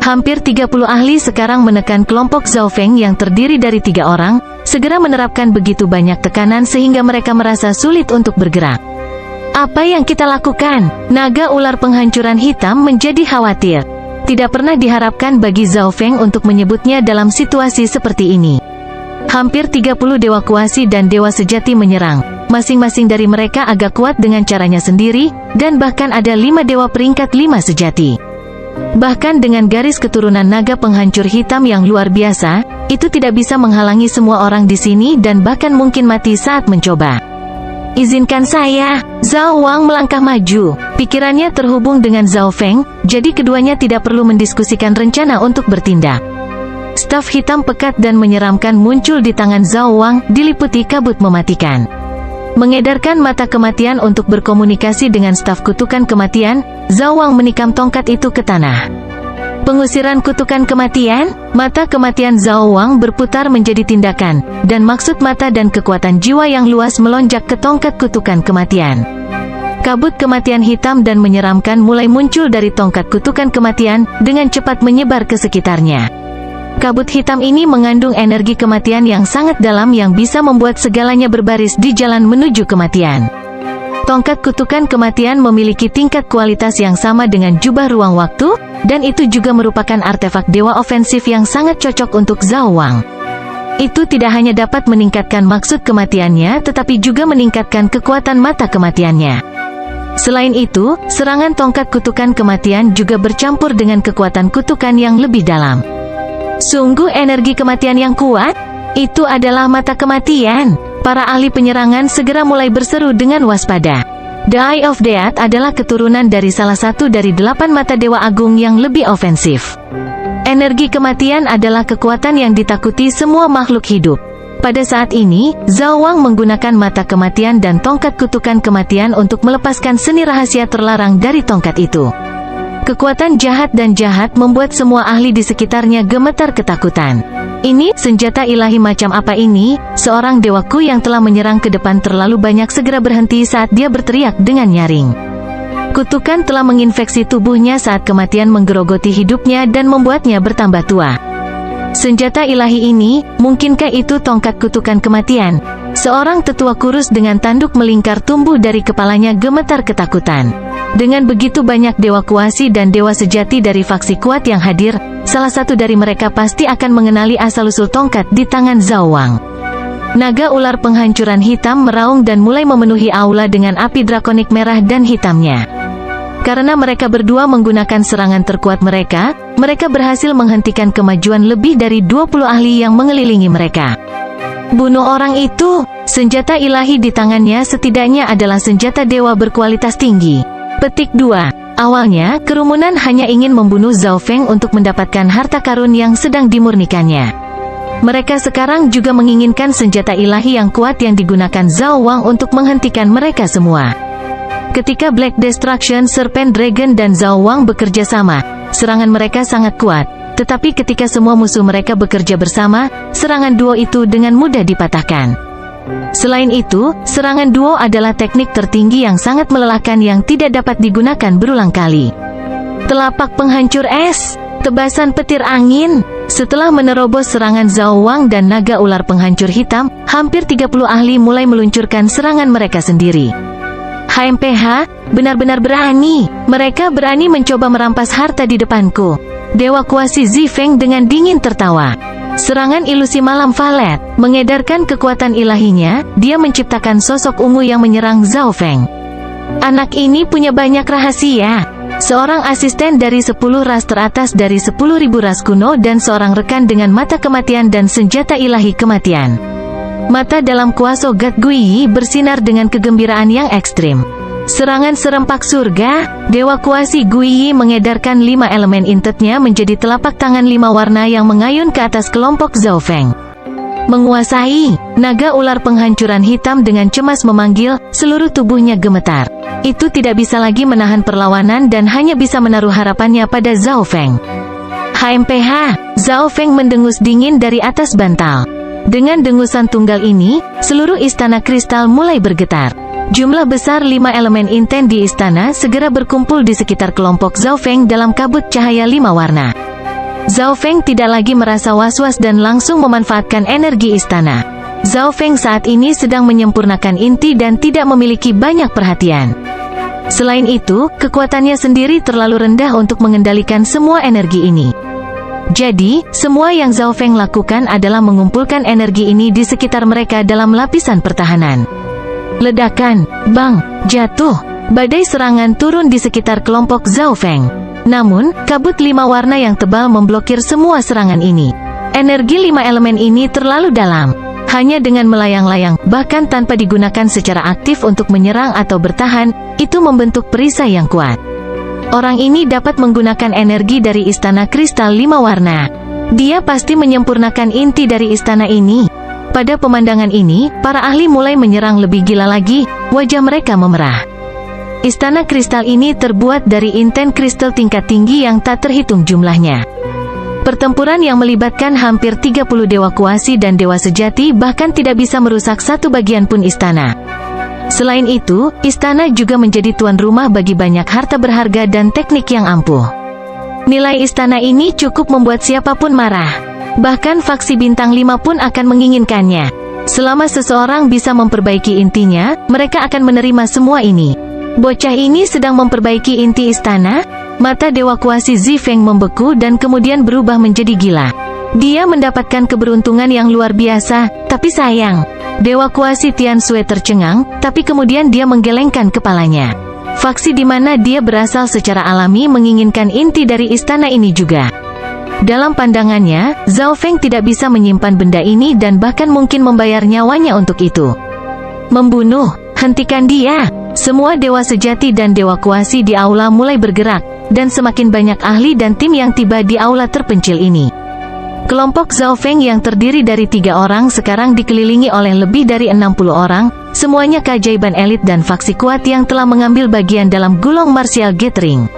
Hampir 30 ahli sekarang menekan kelompok Zhao Feng yang terdiri dari 3 orang, segera menerapkan begitu banyak tekanan sehingga mereka merasa sulit untuk bergerak. Apa yang kita lakukan? Naga ular penghancuran hitam menjadi khawatir. Tidak pernah diharapkan bagi Zhao Feng untuk menyebutnya dalam situasi seperti ini. Hampir 30 dewa kuasi dan dewa sejati menyerang. Masing-masing dari mereka agak kuat dengan caranya sendiri, dan bahkan ada 5 dewa peringkat 5 sejati. Bahkan dengan garis keturunan naga penghancur hitam yang luar biasa, itu tidak bisa menghalangi semua orang di sini dan bahkan mungkin mati saat mencoba. Izinkan saya. Zhao Wang melangkah maju. Pikirannya terhubung dengan Zhao Feng, jadi keduanya tidak perlu mendiskusikan rencana untuk bertindak. Staf hitam pekat dan menyeramkan muncul di tangan Zhao Wang, diliputi kabut mematikan. Mengedarkan mata kematian untuk berkomunikasi dengan staf kutukan kematian, Zhao Wang menikam tongkat itu ke tanah. Pengusiran kutukan kematian, mata kematian Zhao Wang berputar menjadi tindakan, dan maksud mata dan kekuatan jiwa yang luas melonjak ke tongkat kutukan kematian. Kabut kematian hitam dan menyeramkan mulai muncul dari tongkat kutukan kematian, dengan cepat menyebar ke sekitarnya. Kabut hitam ini mengandung energi kematian yang sangat dalam yang bisa membuat segalanya berbaris di jalan menuju kematian. Tongkat kutukan kematian memiliki tingkat kualitas yang sama dengan jubah ruang waktu, dan itu juga merupakan artefak dewa ofensif yang sangat cocok untuk Zhao Wang. Itu tidak hanya dapat meningkatkan maksud kematiannya, tetapi juga meningkatkan kekuatan mata kematiannya. Selain itu, serangan tongkat kutukan kematian juga bercampur dengan kekuatan kutukan yang lebih dalam. Sungguh energi kematian yang kuat? Itu adalah mata kematian. Para ahli penyerangan segera mulai berseru dengan waspada. The Eye of Death adalah keturunan dari salah satu dari 8 mata dewa agung yang lebih ofensif. Energi kematian adalah kekuatan yang ditakuti semua makhluk hidup. Pada saat ini, Zhao Wang menggunakan mata kematian dan tongkat kutukan kematian untuk melepaskan seni rahasia terlarang dari tongkat itu. Kekuatan jahat dan jahat membuat semua ahli di sekitarnya gemetar ketakutan. Ini, senjata ilahi macam apa ini? Seorang dewaku yang telah menyerang ke depan terlalu banyak segera berhenti saat dia berteriak dengan nyaring. Kutukan telah menginfeksi tubuhnya saat kematian menggerogoti hidupnya dan membuatnya bertambah tua. Senjata ilahi ini, mungkinkah itu tongkat kutukan kematian? Seorang tetua kurus dengan tanduk melingkar tumbuh dari kepalanya gemetar ketakutan. Dengan begitu banyak dewa kuasi dan dewa sejati dari faksi kuat yang hadir, salah satu dari mereka pasti akan mengenali asal-usul tongkat di tangan Zhao Wang. Naga ular penghancuran hitam meraung dan mulai memenuhi aula dengan api drakonik merah dan hitamnya. Karena mereka berdua menggunakan serangan terkuat mereka, mereka berhasil menghentikan kemajuan lebih dari 20 ahli yang mengelilingi mereka. Bunuh orang itu. Senjata ilahi di tangannya setidaknya adalah senjata dewa berkualitas tinggi. Petik 2. Awalnya, kerumunan hanya ingin membunuh Zhao Feng untuk mendapatkan harta karun yang sedang dimurnikannya. Mereka sekarang juga menginginkan senjata ilahi yang kuat yang digunakan Zhao Wang untuk menghentikan mereka semua. Ketika Black Destruction Serpent Dragon dan Zhao Wang bekerja sama, serangan mereka sangat kuat. Tetapi ketika semua musuh mereka bekerja bersama, serangan duo itu dengan mudah dipatahkan. Selain itu, serangan duo adalah teknik tertinggi yang sangat melelahkan yang tidak dapat digunakan berulang kali. Telapak penghancur es, tebasan petir angin. Setelah menerobos serangan Zhao Wang dan naga ular penghancur hitam, hampir 30 ahli mulai meluncurkan serangan mereka sendiri. HMPH, benar-benar berani. Mereka berani mencoba merampas harta di depanku. Dewa kuasi Zifeng dengan dingin tertawa. Serangan ilusi malam Valet, mengedarkan kekuatan ilahinya, dia menciptakan sosok ungu yang menyerang Zhao Feng. Anak ini punya banyak rahasia. Seorang asisten dari 10 ras teratas dari 10.000 ras kuno dan seorang rekan dengan mata kematian dan senjata ilahi kematian. Mata dalam kuasa God Guiyi bersinar dengan kegembiraan yang ekstrim. Serangan serempak surga, Dewa Kuasi Guiyi mengedarkan 5 elemen intetnya menjadi telapak tangan 5 warna yang mengayun ke atas kelompok Zhao Feng. Menguasai, naga ular penghancuran hitam dengan cemas memanggil, seluruh tubuhnya gemetar. Itu tidak bisa lagi menahan perlawanan dan hanya bisa menaruh harapannya pada Zhao Feng. HMPH, Zhao Feng mendengus dingin dari atas bantal. Dengan dengusan tunggal ini, seluruh istana kristal mulai bergetar. Jumlah besar 5 elemen inten di istana segera berkumpul di sekitar kelompok Zhao Feng dalam kabut cahaya 5 warna. Zhao Feng tidak lagi merasa was-was dan langsung memanfaatkan energi istana. Zhao Feng saat ini sedang menyempurnakan inti dan tidak memiliki banyak perhatian. Selain itu, kekuatannya sendiri terlalu rendah untuk mengendalikan semua energi ini. Jadi, semua yang Zhao Feng lakukan adalah mengumpulkan energi ini di sekitar mereka dalam lapisan pertahanan. Ledakan, bang, jatuh, badai serangan turun di sekitar kelompok Zhao Feng. Namun, kabut 5 warna yang tebal memblokir semua serangan ini. Energi 5 elemen ini terlalu dalam. Hanya dengan melayang-layang, bahkan tanpa digunakan secara aktif untuk menyerang atau bertahan, itu membentuk perisai yang kuat. Orang ini dapat menggunakan energi dari istana kristal 5 warna. Dia pasti menyempurnakan inti dari istana ini. Pada pemandangan ini, para ahli mulai menyerang lebih gila lagi, wajah mereka memerah. Istana kristal ini terbuat dari inten kristal tingkat tinggi yang tak terhitung jumlahnya. Pertempuran yang melibatkan hampir 30 dewa kuasi dan dewa sejati bahkan tidak bisa merusak satu bagian pun istana. Selain itu, istana juga menjadi tuan rumah bagi banyak harta berharga dan teknik yang ampuh. Nilai istana ini cukup membuat siapapun marah. Bahkan faksi bintang 5 pun akan menginginkannya. Selama seseorang bisa memperbaiki intinya, mereka akan menerima semua ini. Bocah ini sedang memperbaiki inti istana? Mata Dewa Kuasi Zifeng membeku dan kemudian berubah menjadi gila. Dia mendapatkan keberuntungan yang luar biasa, tapi sayang. Dewa Kuasi Tian Sui tercengang, tapi kemudian dia menggelengkan kepalanya. Faksi di mana dia berasal secara alami menginginkan inti dari istana ini juga. Dalam pandangannya, Zhao Feng tidak bisa menyimpan benda ini dan bahkan mungkin membayar nyawanya untuk itu. Membunuh, hentikan dia. Semua dewa sejati dan dewa kuasi di aula mulai bergerak, dan semakin banyak ahli dan tim yang tiba di aula terpencil ini. Kelompok Zhao Feng yang terdiri dari 3 orang sekarang dikelilingi oleh lebih dari 60 orang, semuanya keajaiban elit dan faksi kuat yang telah mengambil bagian dalam Gulong Martial Gathering.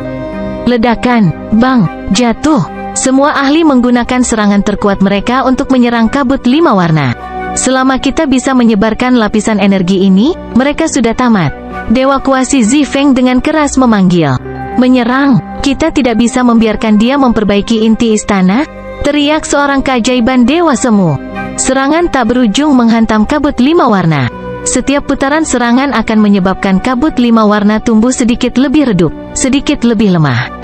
Ledakan, bang, jatuh. Semua ahli menggunakan serangan terkuat mereka untuk menyerang kabut 5 warna. Selama kita bisa menyebarkan lapisan energi ini, mereka sudah tamat. Dewa kuasi Zifeng dengan keras memanggil. Menyerang, kita tidak bisa membiarkan dia memperbaiki inti istana, teriak seorang keajaiban dewa semu. Serangan tak berujung menghantam kabut 5 warna. Setiap putaran serangan akan menyebabkan kabut 5 warna tumbuh sedikit lebih redup, sedikit lebih lemah.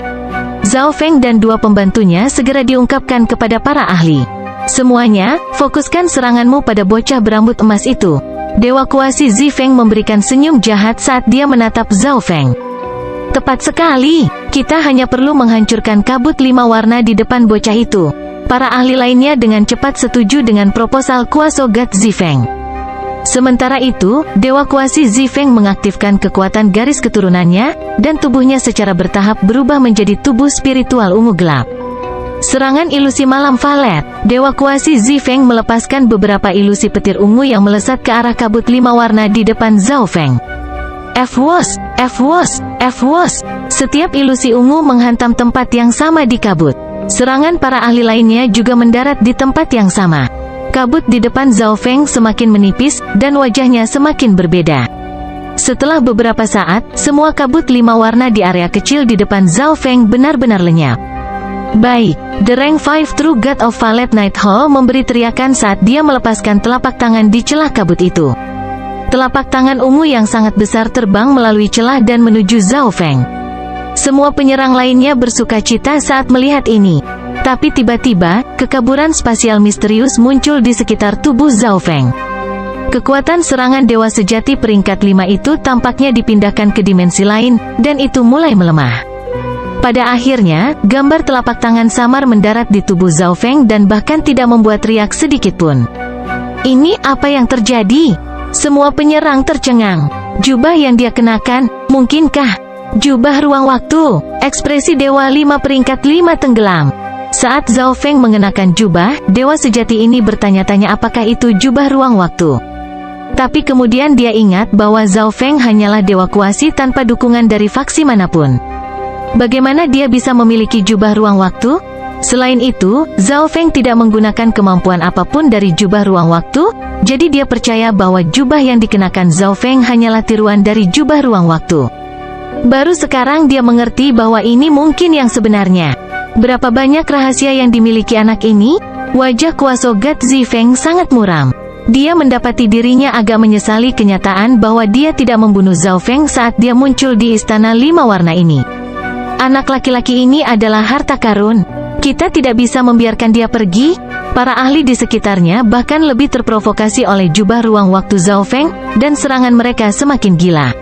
Zhao Feng dan 2 pembantunya segera diungkapkan kepada para ahli. Semuanya, fokuskan seranganmu pada bocah berambut emas itu. Dewa kuasi Zifeng memberikan senyum jahat saat dia menatap Zhao Feng. Tepat sekali, kita hanya perlu menghancurkan kabut 5 warna di depan bocah itu. Para ahli lainnya dengan cepat setuju dengan proposal kuasa God Zifeng. Sementara itu, Dewa Kuasi Zifeng mengaktifkan kekuatan garis keturunannya, dan tubuhnya secara bertahap berubah menjadi tubuh spiritual ungu gelap. Serangan ilusi malam Valet. Dewa Kuasi Zifeng melepaskan beberapa ilusi petir ungu yang melesat ke arah kabut 5 warna di depan Zhao Feng. F-Wos, F-Wos, F-Wos. Setiap ilusi ungu menghantam tempat yang sama di kabut. Serangan para ahli lainnya juga mendarat di tempat yang sama. Kabut di depan Zhao Feng semakin menipis, dan wajahnya semakin berbeda. Setelah beberapa saat, semua kabut 5 warna di area kecil di depan Zhao Feng benar-benar lenyap. Baik, The Rank 5 True God of Valet Night Hall memberi teriakan saat dia melepaskan telapak tangan di celah kabut itu. Telapak tangan ungu yang sangat besar terbang melalui celah dan menuju Zhao Feng. Semua penyerang lainnya bersuka cita saat melihat ini. Tapi tiba-tiba, kekaburan spasial misterius muncul di sekitar tubuh Zhao Feng. Kekuatan serangan dewa sejati peringkat 5 itu tampaknya dipindahkan ke dimensi lain, dan itu mulai melemah. Pada akhirnya, gambar telapak tangan samar mendarat di tubuh Zhao Feng dan bahkan tidak membuat riak sedikit pun. Ini apa yang terjadi? Semua penyerang tercengang. Jubah yang dia kenakan, mungkinkah? Jubah ruang waktu. Ekspresi Dewa 5 peringkat 5 tenggelam. Saat Zhao Feng mengenakan jubah, dewa sejati ini bertanya-tanya apakah itu jubah ruang waktu. Tapi kemudian dia ingat bahwa Zhao Feng hanyalah dewa kuasi tanpa dukungan dari faksi manapun. Bagaimana dia bisa memiliki jubah ruang waktu? Selain itu, Zhao Feng tidak menggunakan kemampuan apapun dari jubah ruang waktu, jadi dia percaya bahwa jubah yang dikenakan Zhao Feng hanyalah tiruan dari jubah ruang waktu. Baru sekarang dia mengerti bahwa ini mungkin yang sebenarnya. Berapa banyak rahasia yang dimiliki anak ini? Wajah kuasa God Zifeng sangat muram. Dia mendapati dirinya agak menyesali kenyataan bahwa dia tidak membunuh Zhao Feng saat dia muncul di istana 5 warna ini. Anak laki-laki ini adalah harta karun. Kita tidak bisa membiarkan dia pergi. Para ahli di sekitarnya bahkan lebih terprovokasi oleh jubah ruang waktu Zhao Feng, dan serangan mereka semakin gila.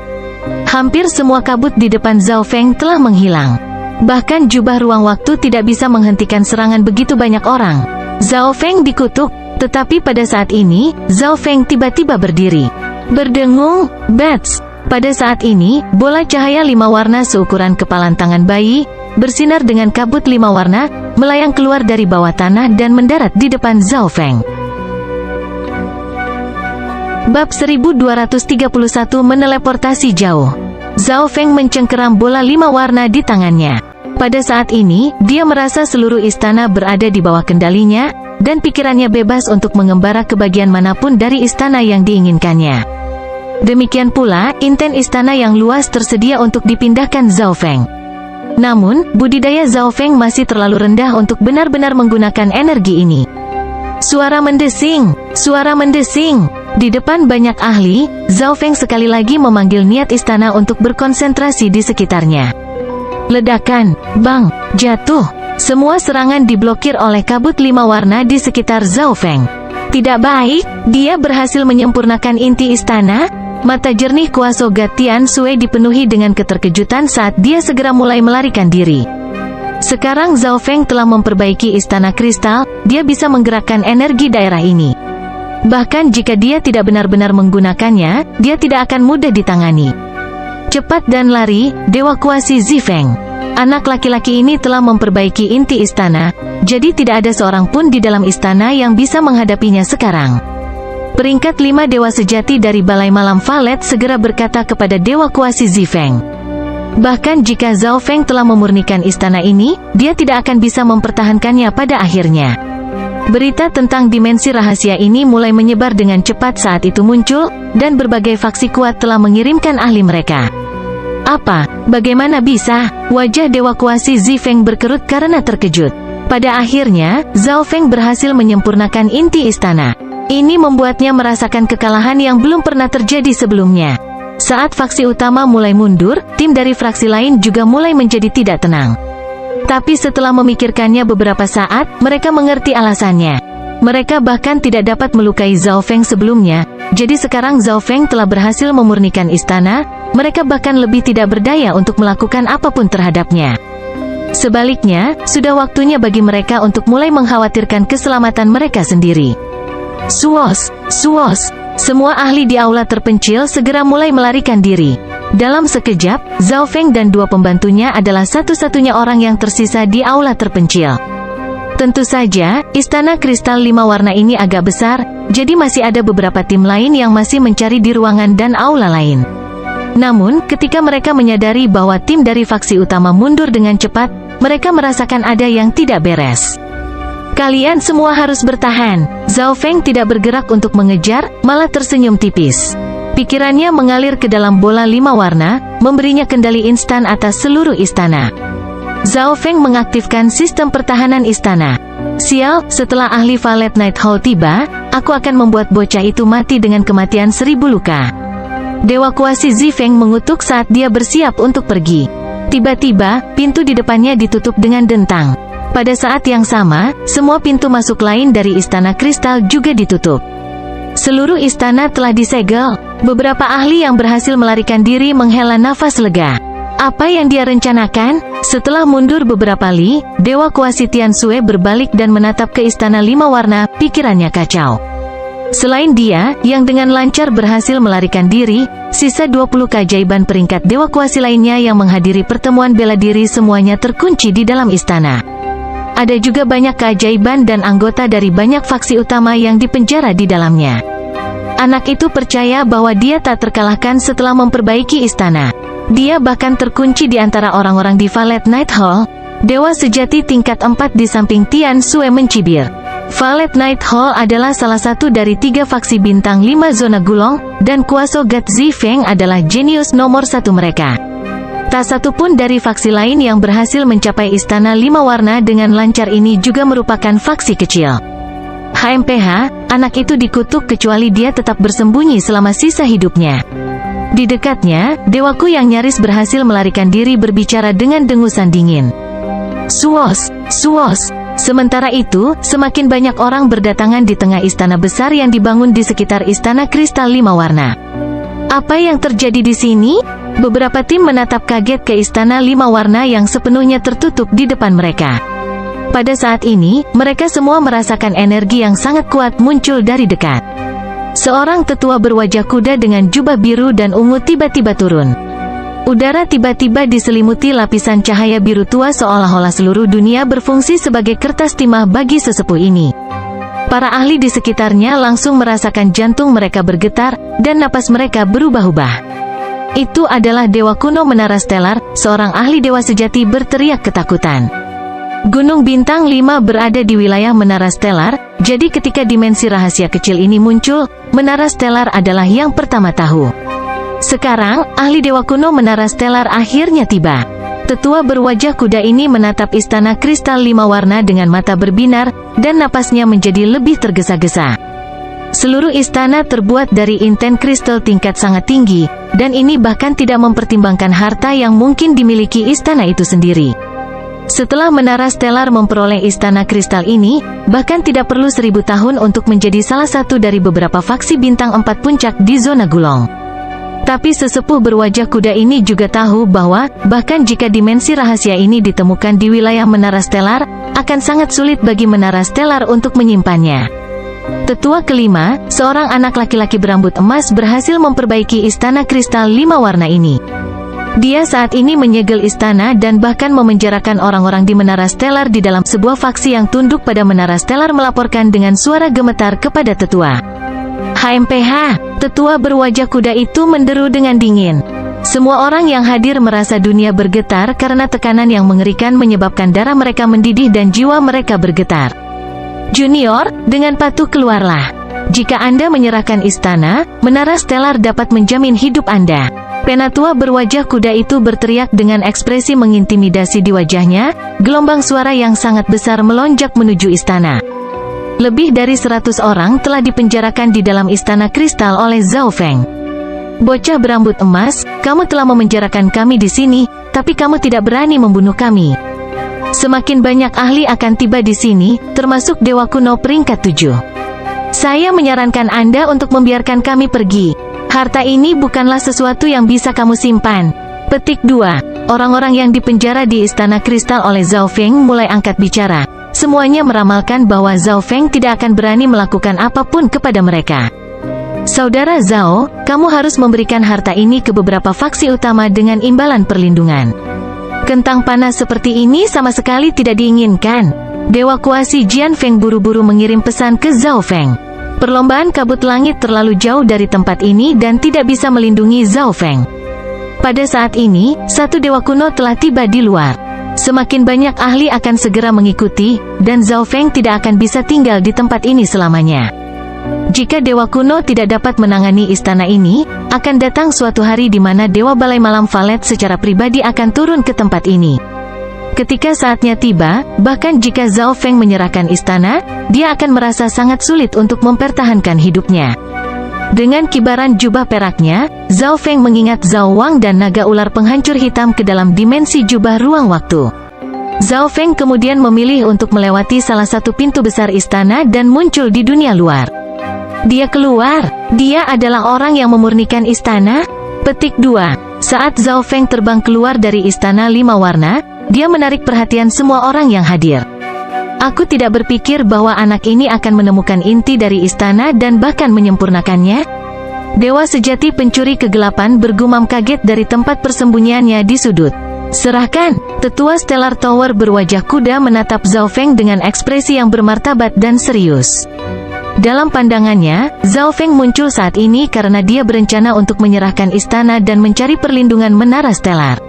Hampir semua kabut di depan Zhao Feng telah menghilang. Bahkan jubah ruang waktu tidak bisa menghentikan serangan begitu banyak orang. Zhao Feng dikutuk, tetapi pada saat ini, Zhao Feng tiba-tiba berdiri. Berdengung, bats. Pada saat ini, bola cahaya 5 warna seukuran kepalan tangan bayi, bersinar dengan kabut 5 warna, melayang keluar dari bawah tanah dan mendarat di depan Zhao Feng. Bab 1231 meneleportasi jauh. Zhao Feng mencengkeram bola 5 warna di tangannya. Pada saat ini, dia merasa seluruh istana berada di bawah kendalinya, dan pikirannya bebas untuk mengembara ke bagian manapun dari istana yang diinginkannya. Demikian pula, inten istana yang luas tersedia untuk dipindahkan Zhao Feng. Namun, budidaya Zhao Feng masih terlalu rendah untuk benar-benar menggunakan energi ini. Suara mendesing, suara mendesing. Di depan banyak ahli, Zhao Feng sekali lagi memanggil niat istana untuk berkonsentrasi di sekitarnya. Ledakan, bang, jatuh. Semua serangan diblokir oleh kabut 5 warna di sekitar Zhao Feng. Tidak baik, dia berhasil menyempurnakan inti istana. Mata jernih kuasa Tian Sui dipenuhi dengan keterkejutan saat dia segera mulai melarikan diri. Sekarang Zhao Feng telah memperbaiki istana kristal, dia bisa menggerakkan energi daerah ini. Bahkan jika dia tidak benar-benar menggunakannya, dia tidak akan mudah ditangani. Cepat dan lari, Dewa Kuasi Zifeng. Anak laki-laki ini telah memperbaiki inti istana, jadi tidak ada seorang pun di dalam istana yang bisa menghadapinya sekarang. Peringkat 5 Dewa Sejati dari Balai Malam Valet segera berkata kepada Dewa Kuasi Zifeng. Bahkan jika Zhao Feng telah memurnikan istana ini, dia tidak akan bisa mempertahankannya pada akhirnya. Berita tentang dimensi rahasia ini mulai menyebar dengan cepat saat itu muncul, dan berbagai faksi kuat telah mengirimkan ahli mereka. Apa? Bagaimana bisa? Wajah Dewa Kuasi Zifeng berkerut karena terkejut. Pada akhirnya, Zhao Feng berhasil menyempurnakan inti istana. Ini membuatnya merasakan kekalahan yang belum pernah terjadi sebelumnya. Saat faksi utama mulai mundur, tim dari fraksi lain juga mulai menjadi tidak tenang. Tapi setelah memikirkannya beberapa saat, mereka mengerti alasannya. Mereka bahkan tidak dapat melukai Zhao Feng sebelumnya, jadi sekarang Zhao Feng telah berhasil memurnikan istana, mereka bahkan lebih tidak berdaya untuk melakukan apapun terhadapnya. Sebaliknya, sudah waktunya bagi mereka untuk mulai mengkhawatirkan keselamatan mereka sendiri. Suos, suos. Semua ahli di aula terpencil segera mulai melarikan diri. Dalam sekejap, Zhao Feng dan dua pembantunya adalah satu-satunya orang yang tersisa di aula terpencil. Tentu saja, istana kristal 5 warna ini agak besar, jadi masih ada beberapa tim lain yang masih mencari di ruangan dan aula lain. Namun, ketika mereka menyadari bahwa tim dari faksi utama mundur dengan cepat, mereka merasakan ada yang tidak beres. Kalian semua harus bertahan. Zhao Feng tidak bergerak untuk mengejar, malah tersenyum tipis. Pikirannya mengalir ke dalam bola 5 warna, memberinya kendali instan atas seluruh istana. Zhao Feng mengaktifkan sistem pertahanan istana. Sial, setelah ahli Valet Night Hall tiba, aku akan membuat bocah itu mati dengan kematian 1000 luka. Dewa kuasi Zi Feng mengutuk saat dia bersiap untuk pergi. Tiba-tiba, pintu di depannya ditutup dengan dentang. Pada saat yang sama, semua pintu masuk lain dari istana kristal juga ditutup. Seluruh istana telah disegel. Beberapa ahli yang berhasil melarikan diri menghela nafas lega. Apa yang dia rencanakan? Setelah mundur beberapa li, Dewa Kuasi Tian Sue berbalik dan menatap ke istana 5 warna, pikirannya kacau. Selain dia, yang dengan lancar berhasil melarikan diri, sisa 20 keajaiban peringkat Dewa Kuasi lainnya yang menghadiri pertemuan bela diri semuanya terkunci di dalam istana. Ada juga banyak keajaiban dan anggota dari banyak faksi utama yang dipenjara di dalamnya. Anak itu percaya bahwa dia tak terkalahkan setelah memperbaiki istana. Dia bahkan terkunci di antara orang-orang di Valet Night Hall. Dewa sejati tingkat 4 di samping Tian Sue mencibir. Valet Night Hall adalah salah satu dari 3 faksi bintang 5 zona gulong, dan Kuaso God Zi Feng adalah jenius nomor 1 mereka. Tak satu pun dari faksi lain yang berhasil mencapai istana 5 warna dengan lancar ini juga merupakan faksi kecil. HMPH, anak itu dikutuk kecuali dia tetap bersembunyi selama sisa hidupnya. Di dekatnya, dewaku yang nyaris berhasil melarikan diri berbicara dengan dengusan dingin. Suos, suos. Sementara itu, semakin banyak orang berdatangan di tengah istana besar yang dibangun di sekitar istana kristal 5 warna. Apa yang terjadi di sini? Beberapa tim menatap kaget ke istana 5 warna yang sepenuhnya tertutup di depan mereka. Pada saat ini, mereka semua merasakan energi yang sangat kuat muncul dari dekat. Seorang tetua berwajah kuda dengan jubah biru dan ungu tiba-tiba turun. Udara tiba-tiba diselimuti lapisan cahaya biru tua seolah-olah seluruh dunia berfungsi sebagai kertas timah bagi sesepuh ini. Para ahli di sekitarnya langsung merasakan jantung mereka bergetar, dan napas mereka berubah-ubah. Itu adalah Dewa Kuno Menara Stellar, seorang ahli dewa sejati berteriak ketakutan. Gunung Bintang 5 berada di wilayah Menara Stellar, jadi ketika dimensi rahasia kecil ini muncul, Menara Stellar adalah yang pertama tahu. Sekarang, ahli Dewa Kuno Menara Stellar akhirnya tiba. Tetua berwajah kuda ini menatap istana kristal 5 warna dengan mata berbinar, dan napasnya menjadi lebih tergesa-gesa. Seluruh istana terbuat dari inten kristal tingkat sangat tinggi, dan ini bahkan tidak mempertimbangkan harta yang mungkin dimiliki istana itu sendiri. Setelah Menara Stellar memperoleh istana kristal ini, bahkan tidak perlu 1000 tahun untuk menjadi salah satu dari beberapa faksi bintang 4 puncak di zona gulong. Tapi sesepuh berwajah kuda ini juga tahu bahwa, bahkan jika dimensi rahasia ini ditemukan di wilayah Menara Stellar, akan sangat sulit bagi Menara Stellar untuk menyimpannya. Tetua kelima, seorang anak laki-laki berambut emas berhasil memperbaiki istana kristal 5 warna ini. Dia saat ini menyegel istana dan bahkan memenjarakan orang-orang di Menara Stellar di dalam sebuah faksi yang tunduk pada Menara Stellar melaporkan dengan suara gemetar kepada tetua. HMPH, tetua berwajah kuda itu menderu dengan dingin. Semua orang yang hadir merasa dunia bergetar karena tekanan yang mengerikan menyebabkan darah mereka mendidih dan jiwa mereka bergetar. Junior, dengan patuh keluarlah. Jika Anda menyerahkan istana, Menara Stellar dapat menjamin hidup Anda. Penatua berwajah kuda itu berteriak dengan ekspresi mengintimidasi di wajahnya, gelombang suara yang sangat besar melonjak menuju istana. Lebih dari 100 orang telah dipenjarakan di dalam istana kristal oleh Zhao Feng. Bocah berambut emas, kamu telah memenjarakan kami di sini, tapi kamu tidak berani membunuh kami. Semakin banyak ahli akan tiba di sini, termasuk Dewa Kuno peringkat 7. Saya menyarankan Anda untuk membiarkan kami pergi. Harta ini bukanlah sesuatu yang bisa kamu simpan. Petik 2. Orang-orang yang dipenjara di Istana Kristal oleh Zhao Feng mulai angkat bicara. Semuanya meramalkan bahwa Zhao Feng tidak akan berani melakukan apapun kepada mereka. Saudara Zhao, kamu harus memberikan harta ini ke beberapa faksi utama dengan imbalan perlindungan. Kentang panas seperti ini sama sekali tidak diinginkan. Dewa kuasi Jian Feng buru-buru mengirim pesan ke Zhao Feng. Perlombaan kabut langit terlalu jauh dari tempat ini dan tidak bisa melindungi Zhao Feng. Pada saat ini, satu dewa kuno telah tiba di luar. Semakin banyak ahli akan segera mengikuti, dan Zhao Feng tidak akan bisa tinggal di tempat ini selamanya. Jika dewa kuno tidak dapat menangani istana ini, akan datang suatu hari di mana dewa balai malam Valet secara pribadi akan turun ke tempat ini. Ketika saatnya tiba, bahkan jika Zhao Feng menyerahkan istana, dia akan merasa sangat sulit untuk mempertahankan hidupnya. Dengan kibaran jubah peraknya, Zhao Feng mengingat Zhao Wang dan naga ular penghancur hitam ke dalam dimensi jubah ruang waktu. Zhao Feng kemudian memilih untuk melewati salah satu pintu besar istana dan muncul di dunia luar. Dia keluar. Dia adalah orang yang memurnikan istana. Petik 2. Saat Zhao Feng terbang keluar dari istana 5 warna, dia menarik perhatian semua orang yang hadir. Aku tidak berpikir bahwa anak ini akan menemukan inti dari istana dan bahkan menyempurnakannya. Dewa sejati pencuri kegelapan bergumam kaget dari tempat persembunyiannya di sudut. Serahkan. Tetua Stellar Tower berwajah kuda menatap Zhao Feng dengan ekspresi yang bermartabat dan serius. Dalam pandangannya, Zhao Feng muncul saat ini karena dia berencana untuk menyerahkan istana dan mencari perlindungan menara Stellar.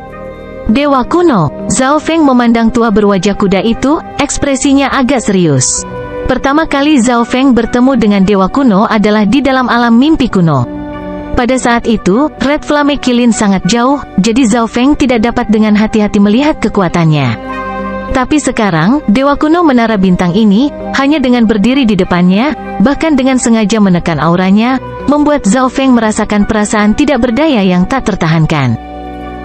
Dewa kuno. Zhao Feng memandang tua berwajah kuda itu, ekspresinya agak serius. Pertama kali Zhao Feng bertemu dengan dewa kuno adalah di dalam alam mimpi kuno. Pada saat itu, Red Flame Kilin sangat jauh, jadi Zhao Feng tidak dapat dengan hati-hati melihat kekuatannya. Tapi sekarang, dewa kuno menara bintang ini, hanya dengan berdiri di depannya, bahkan dengan sengaja menekan auranya, membuat Zhao Feng merasakan perasaan tidak berdaya yang tak tertahankan.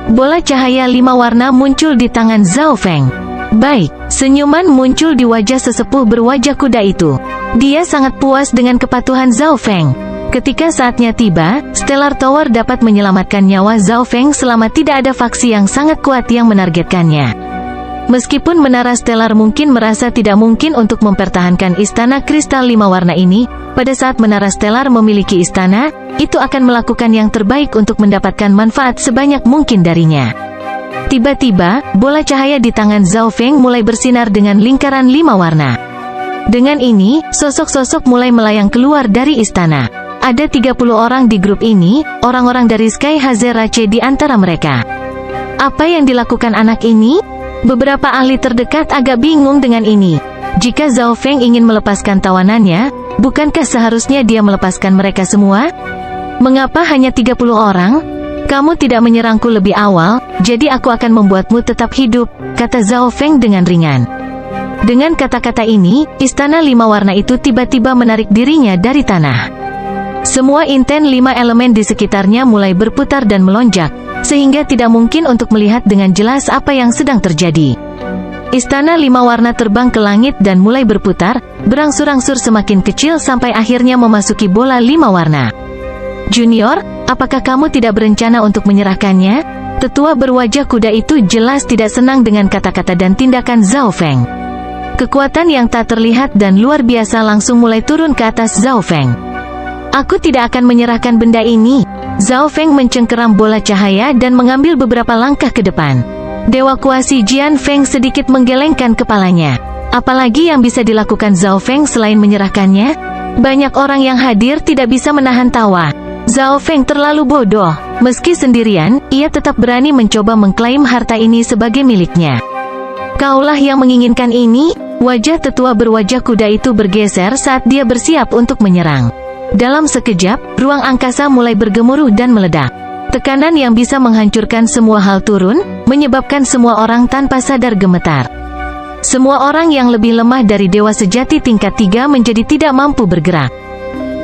Bola cahaya 5 warna muncul di tangan Zhao Feng. Baik, senyuman muncul di wajah sesepuh berwajah kuda itu. Dia sangat puas dengan kepatuhan Zhao Feng. Ketika saatnya tiba, Stellar Tower dapat menyelamatkan nyawa Zhao Feng selama tidak ada faksi yang sangat kuat yang menargetkannya. Meskipun menara Stellar mungkin merasa tidak mungkin untuk mempertahankan istana kristal 5 warna ini, pada saat menara Stellar memiliki istana, itu akan melakukan yang terbaik untuk mendapatkan manfaat sebanyak mungkin darinya. Tiba-tiba, bola cahaya di tangan Zhao Feng mulai bersinar dengan lingkaran 5 warna. Dengan ini, sosok-sosok mulai melayang keluar dari istana. Ada 30 orang di grup ini, orang-orang dari Sky Hazerace di antara mereka. Apa yang dilakukan anak ini? Beberapa ahli terdekat agak bingung dengan ini. Jika Zhao Feng ingin melepaskan tawanannya, bukankah seharusnya dia melepaskan mereka semua? Mengapa hanya 30 orang? Kamu tidak menyerangku lebih awal, jadi aku akan membuatmu tetap hidup, kata Zhao Feng dengan ringan. Dengan kata-kata ini, istana 5 warna itu tiba-tiba menarik dirinya dari tanah. Semua inten 5 elemen di sekitarnya mulai berputar dan melonjak, sehingga tidak mungkin untuk melihat dengan jelas apa yang sedang terjadi. Istana 5 warna terbang ke langit dan mulai berputar, berangsur-angsur semakin kecil sampai akhirnya memasuki bola 5 warna. Junior, apakah kamu tidak berencana untuk menyerahkannya? Tetua berwajah kuda itu jelas tidak senang dengan kata-kata dan tindakan Zhao Feng. Kekuatan yang tak terlihat dan luar biasa langsung mulai turun ke atas Zhao Feng. Aku tidak akan menyerahkan benda ini. Zhao Feng mencengkeram bola cahaya dan mengambil beberapa langkah ke depan. Dewa kuasi Jian Feng sedikit menggelengkan kepalanya. Apalagi yang bisa dilakukan Zhao Feng selain menyerahkannya? Banyak orang yang hadir tidak bisa menahan tawa. Zhao Feng terlalu bodoh. Meski sendirian, ia tetap berani mencoba mengklaim harta ini sebagai miliknya. Kaulah yang menginginkan ini? Wajah tetua berwajah kuda itu bergeser saat dia bersiap untuk menyerang. Dalam sekejap, ruang angkasa mulai bergemuruh dan meledak. Tekanan yang bisa menghancurkan semua hal turun, menyebabkan semua orang tanpa sadar gemetar. Semua orang yang lebih lemah dari dewa sejati tingkat 3 menjadi tidak mampu bergerak.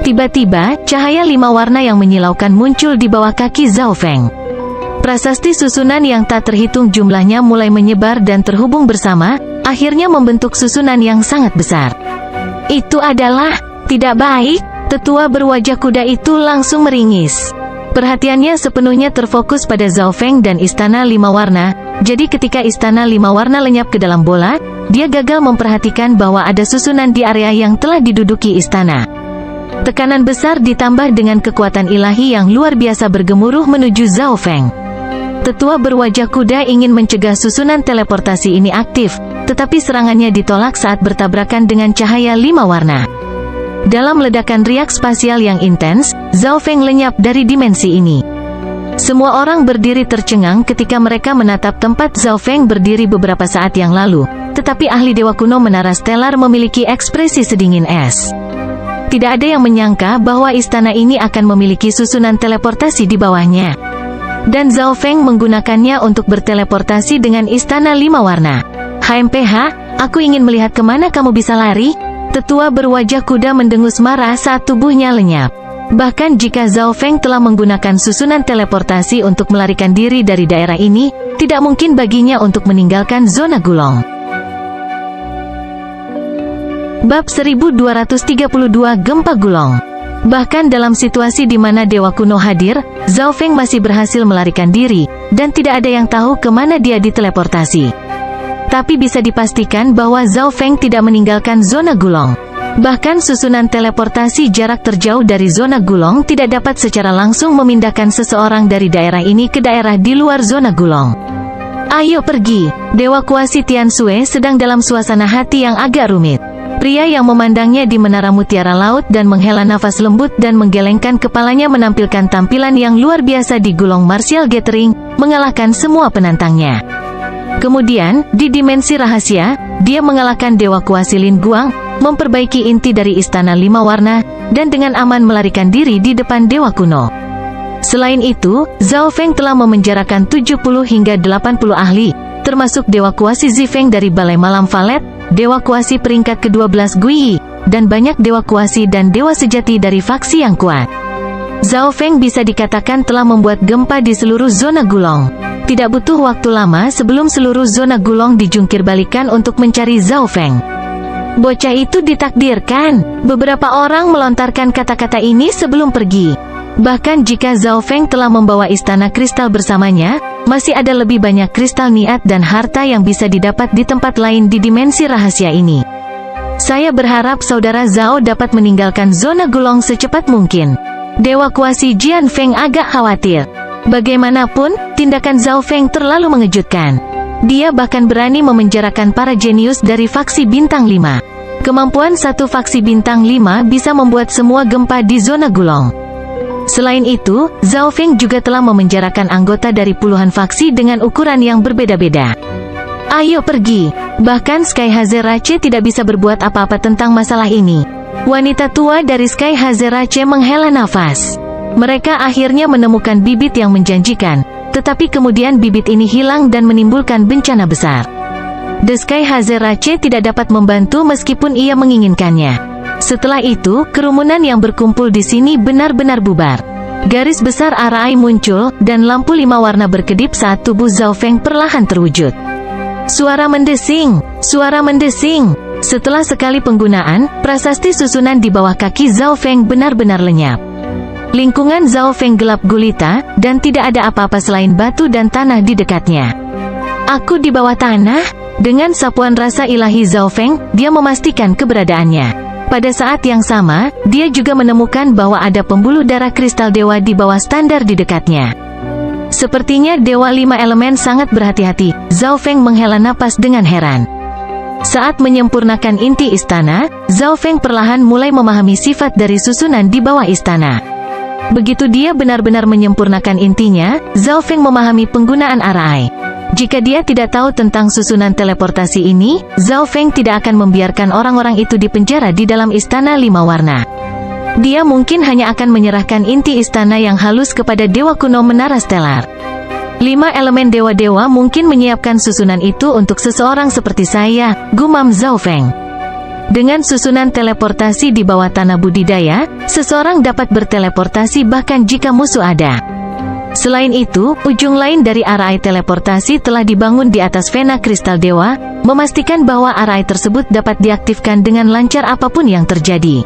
Tiba-tiba, cahaya 5 warna yang menyilaukan muncul di bawah kaki Zhao Feng. Prasasti susunan yang tak terhitung jumlahnya mulai menyebar dan terhubung bersama, akhirnya membentuk susunan yang sangat besar. Itu adalah tidak baik. Tetua berwajah kuda itu langsung meringis. Perhatiannya sepenuhnya terfokus pada Zhao Feng dan istana 5 warna, jadi ketika istana 5 warna lenyap ke dalam bola, dia gagal memperhatikan bahwa ada susunan di area yang telah diduduki istana. Tekanan besar ditambah dengan kekuatan ilahi yang luar biasa bergemuruh menuju Zhao Feng. Tetua berwajah kuda ingin mencegah susunan teleportasi ini aktif, tetapi serangannya ditolak saat bertabrakan dengan cahaya 5 warna. Dalam ledakan riak spasial yang intens, Zhao Feng lenyap dari dimensi ini. Semua orang berdiri tercengang ketika mereka menatap tempat Zhao Feng berdiri beberapa saat yang lalu, tetapi ahli Dewa Kuno Menara Stelar memiliki ekspresi sedingin es. Tidak ada yang menyangka bahwa istana ini akan memiliki susunan teleportasi di bawahnya. Dan Zhao Feng menggunakannya untuk berteleportasi dengan istana 5 warna. HMPH, aku ingin melihat kemana kamu bisa lari. Tetua berwajah kuda mendengus marah saat tubuhnya lenyap. Bahkan jika Zhao Feng telah menggunakan susunan teleportasi untuk melarikan diri dari daerah ini, tidak mungkin baginya untuk meninggalkan zona Gulong. Bab 1232 Gempa Gulong. Bahkan dalam situasi di mana Dewa Kuno hadir, Zhao Feng masih berhasil melarikan diri, dan tidak ada yang tahu kemana dia diteleportasi. Tapi bisa dipastikan bahwa Zhao Feng tidak meninggalkan zona Gulong. Bahkan susunan teleportasi jarak terjauh dari zona Gulong tidak dapat secara langsung memindahkan seseorang dari daerah ini ke daerah di luar zona Gulong. Ayo pergi. Dewa Kuasi Tian Xue sedang dalam suasana hati yang agak rumit. Pria yang memandangnya di menara mutiara laut dan menghela nafas lembut dan menggelengkan kepalanya menampilkan tampilan yang luar biasa di Gulong Martial Gathering, mengalahkan semua penantangnya. Kemudian, di dimensi rahasia, dia mengalahkan Dewa Kuasi Lin Guang, memperbaiki inti dari istana 5 warna, dan dengan aman melarikan diri di depan Dewa Kuno. Selain itu, Zhao Feng telah memenjarakan 70 hingga 80 ahli, termasuk Dewa Kuasi Zifeng dari Balai Malam Valet, Dewa Kuasi peringkat ke-12 Gui, dan banyak Dewa Kuasi dan Dewa Sejati dari faksi yang kuat. Zhao Feng bisa dikatakan telah membuat gempa di seluruh zona Gulong. Tidak butuh waktu lama sebelum seluruh zona Gulong dijungkir balikan untuk mencari Zhao Feng. Bocah itu ditakdirkan. Beberapa orang melontarkan kata-kata ini sebelum pergi. Bahkan jika Zhao Feng telah membawa istana kristal bersamanya, masih ada lebih banyak kristal niat dan harta yang bisa didapat di tempat lain di dimensi rahasia ini. Saya berharap saudara Zhao dapat meninggalkan zona Gulong secepat mungkin. Dewa Kuasi Jian Feng agak khawatir. Bagaimanapun, tindakan Zhao Feng terlalu mengejutkan. Dia bahkan berani memenjarakan para jenius dari faksi Bintang 5. Kemampuan satu faksi Bintang 5 bisa membuat semua gempa di zona Gulong. Selain itu, Zhao Feng juga telah memenjarakan anggota dari puluhan faksi dengan ukuran yang berbeda-beda. Ayo pergi. Bahkan Sky Hazerace tidak bisa berbuat apa-apa tentang masalah ini. Wanita tua dari Sky Hazerace menghela nafas. Mereka akhirnya menemukan bibit yang menjanjikan, tetapi kemudian bibit ini hilang dan menimbulkan bencana besar. The Sky Hazerace tidak dapat membantu meskipun ia menginginkannya. Setelah itu, kerumunan yang berkumpul di sini benar-benar bubar. Garis besar arai muncul, dan lampu 5 warna berkedip saat tubuh Zhao Feng perlahan terwujud. Suara mendesing! Suara mendesing! Setelah sekali penggunaan, prasasti susunan di bawah kaki Zhao Feng benar-benar lenyap. Lingkungan Zhao Feng gelap gulita, dan tidak ada apa-apa selain batu dan tanah di dekatnya. Aku di bawah tanah? Dengan sapuan rasa ilahi Zhao Feng, dia memastikan keberadaannya. Pada saat yang sama, dia juga menemukan bahwa ada pembuluh darah kristal dewa di bawah standar di dekatnya. Sepertinya Dewa 5 Elemen sangat berhati-hati. Zhao Feng menghela napas dengan heran. Saat menyempurnakan inti istana, Zhao Feng perlahan mulai memahami sifat dari susunan di bawah istana. Begitu dia benar-benar menyempurnakan intinya, Zhao Feng memahami penggunaan arai. Jika dia tidak tahu tentang susunan teleportasi ini, Zhao Feng tidak akan membiarkan orang-orang itu dipenjara di dalam istana 5 warna. Dia mungkin hanya akan menyerahkan inti istana yang halus kepada Dewa Kuno Menara Stelar. 5 elemen dewa-dewa mungkin menyiapkan susunan itu untuk seseorang seperti saya, gumam Zhao Feng. Dengan susunan teleportasi di bawah tanah budidaya, seseorang dapat berteleportasi bahkan jika musuh ada. Selain itu, ujung lain dari arai teleportasi telah dibangun di atas Vena Kristal Dewa, memastikan bahwa arai tersebut dapat diaktifkan dengan lancar apapun yang terjadi.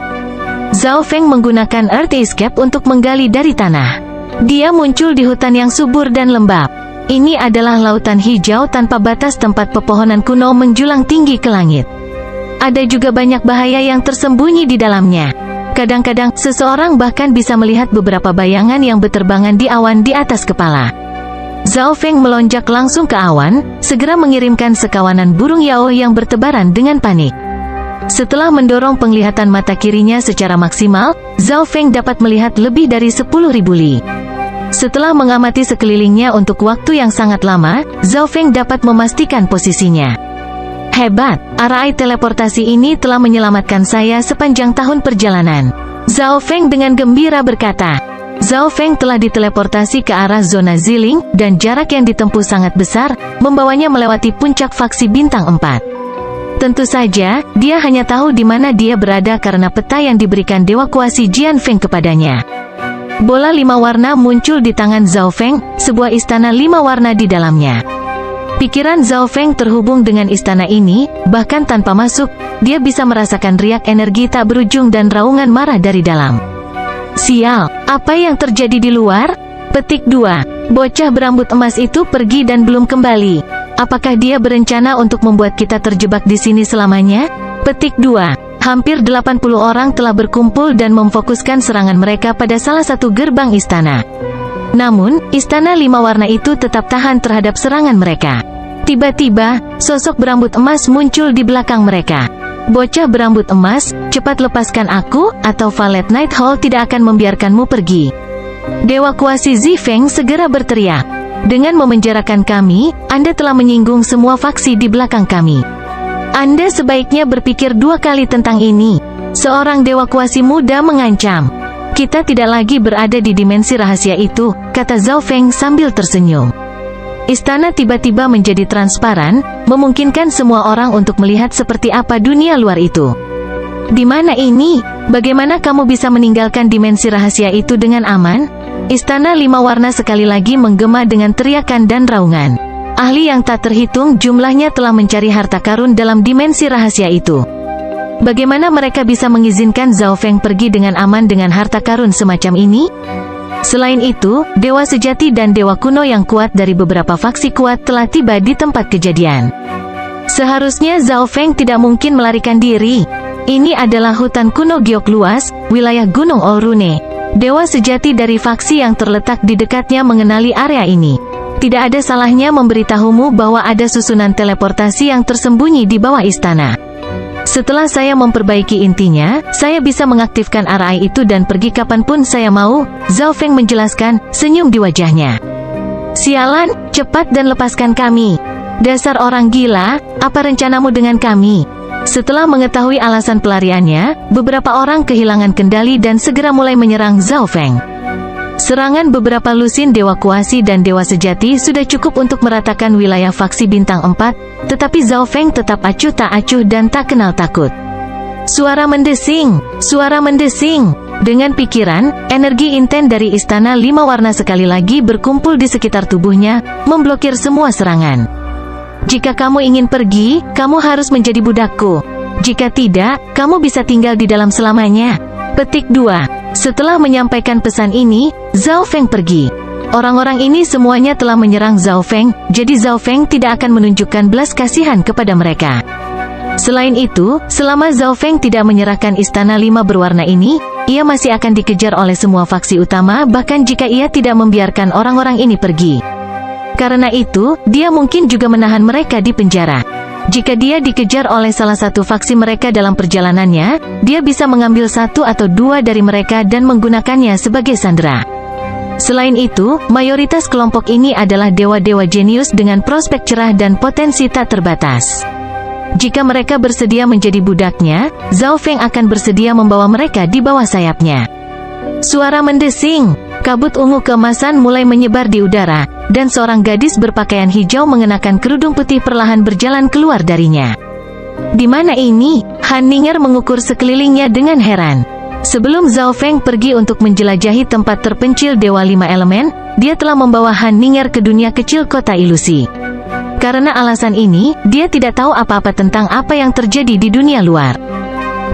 Zhao Feng menggunakan Earth Escape untuk menggali dari tanah. Dia muncul di hutan yang subur dan lembab. Ini adalah lautan hijau tanpa batas tempat pepohonan kuno menjulang tinggi ke langit. Ada juga banyak bahaya yang tersembunyi di dalamnya. Kadang-kadang, seseorang bahkan bisa melihat beberapa bayangan yang berterbangan di awan di atas kepala. Zhao Feng melonjak langsung ke awan, segera mengirimkan sekawanan burung yao yang bertebaran dengan panik. Setelah mendorong penglihatan mata kirinya secara maksimal, Zhao Feng dapat melihat lebih dari 10.000 li. Setelah mengamati sekelilingnya untuk waktu yang sangat lama, Zhao Feng dapat memastikan posisinya. Hebat, arai teleportasi ini telah menyelamatkan saya sepanjang tahun perjalanan. Zhao Feng dengan gembira berkata. Zhao Feng telah diteleportasi ke arah zona Ziling, dan jarak yang ditempuh sangat besar, membawanya melewati puncak faksi bintang 4. Tentu saja, dia hanya tahu di mana dia berada karena peta yang diberikan Dewa Kuasi Jian Feng kepadanya. Bola 5 warna muncul di tangan Zhao Feng, sebuah istana 5 warna di dalamnya. Pikiran Zhao Feng terhubung dengan istana ini, bahkan tanpa masuk, dia bisa merasakan riak energi tak berujung dan raungan marah dari dalam. Sial, apa yang terjadi di luar? Petik 2. Bocah berambut emas itu pergi dan belum kembali. Apakah dia berencana untuk membuat kita terjebak di sini selamanya? Petik 2. Hampir 80 orang telah berkumpul dan memfokuskan serangan mereka pada salah satu gerbang istana. Namun, istana 5 warna itu tetap tahan terhadap serangan mereka. Tiba-tiba, sosok berambut emas muncul di belakang mereka. Bocah berambut emas, cepat lepaskan aku, atau Valet Night Hall tidak akan membiarkanmu pergi. Dewa Kuasi Zi Feng segera berteriak. Dengan memenjarakan kami, Anda telah menyinggung semua faksi di belakang kami. Anda sebaiknya berpikir 2 kali tentang ini. Seorang Dewa Kuasi muda mengancam. Kita tidak lagi berada di dimensi rahasia itu, kata Zhao Feng sambil tersenyum. Istana tiba-tiba menjadi transparan, memungkinkan semua orang untuk melihat seperti apa dunia luar itu. Di mana ini? Bagaimana kamu bisa meninggalkan dimensi rahasia itu dengan aman? Istana 5 warna sekali lagi menggema dengan teriakan dan raungan. Ahli yang tak terhitung jumlahnya telah mencari harta karun dalam dimensi rahasia itu. Bagaimana mereka bisa mengizinkan Zhao Feng pergi dengan aman dengan harta karun semacam ini? Selain itu, dewa sejati dan dewa kuno yang kuat dari beberapa faksi kuat telah tiba di tempat kejadian. Seharusnya Zhao Feng tidak mungkin melarikan diri. Ini adalah hutan kuno giok luas, wilayah Gunung Orune. Dewa sejati dari faksi yang terletak di dekatnya mengenali area ini. Tidak ada salahnya memberitahumu bahwa ada susunan teleportasi yang tersembunyi di bawah istana. Setelah saya memperbaiki intinya, saya bisa mengaktifkan arai itu dan pergi kapanpun saya mau, Zhao Feng menjelaskan, senyum di wajahnya. Sialan, cepat dan lepaskan kami. Dasar orang gila, apa rencanamu dengan kami? Setelah mengetahui alasan pelariannya, beberapa orang kehilangan kendali dan segera mulai menyerang Zhao Feng. Serangan beberapa lusin Dewa Kuasi dan Dewa Sejati sudah cukup untuk meratakan wilayah faksi bintang 4, tetapi Zhao Feng tetap acuh tak acuh dan tak kenal takut. Suara mendesing, suara mendesing. Dengan pikiran, energi inten dari istana 5 warna sekali lagi berkumpul di sekitar tubuhnya, memblokir semua serangan. Jika kamu ingin pergi, kamu harus menjadi budakku. Jika tidak, kamu bisa tinggal di dalam selamanya. Petik 2. Setelah menyampaikan pesan ini, Zhao Feng pergi. Orang-orang ini semuanya telah menyerang Zhao Feng, jadi Zhao Feng tidak akan menunjukkan belas kasihan kepada mereka. Selain itu, selama Zhao Feng tidak menyerahkan istana 5 berwarna ini, ia masih akan dikejar oleh semua faksi utama bahkan jika ia tidak membiarkan orang-orang ini pergi. Karena itu, dia mungkin juga menahan mereka di penjara. Jika dia dikejar oleh salah satu faksi mereka dalam perjalanannya, dia bisa mengambil 1 atau 2 dari mereka dan menggunakannya sebagai sandera. Selain itu, mayoritas kelompok ini adalah dewa-dewa jenius dengan prospek cerah dan potensi tak terbatas. Jika mereka bersedia menjadi budaknya, Zhao Feng akan bersedia membawa mereka di bawah sayapnya. Suara mendesing, kabut ungu keemasan mulai menyebar di udara, dan seorang gadis berpakaian hijau mengenakan kerudung putih perlahan berjalan keluar darinya. Di mana ini? Han Ning'er mengukur sekelilingnya dengan heran. Sebelum Zhao Feng pergi untuk menjelajahi tempat terpencil Dewa 5 Elemen, dia telah membawa Han Ning'er ke dunia kecil kota ilusi. Karena alasan ini, dia tidak tahu apa-apa tentang apa yang terjadi di dunia luar.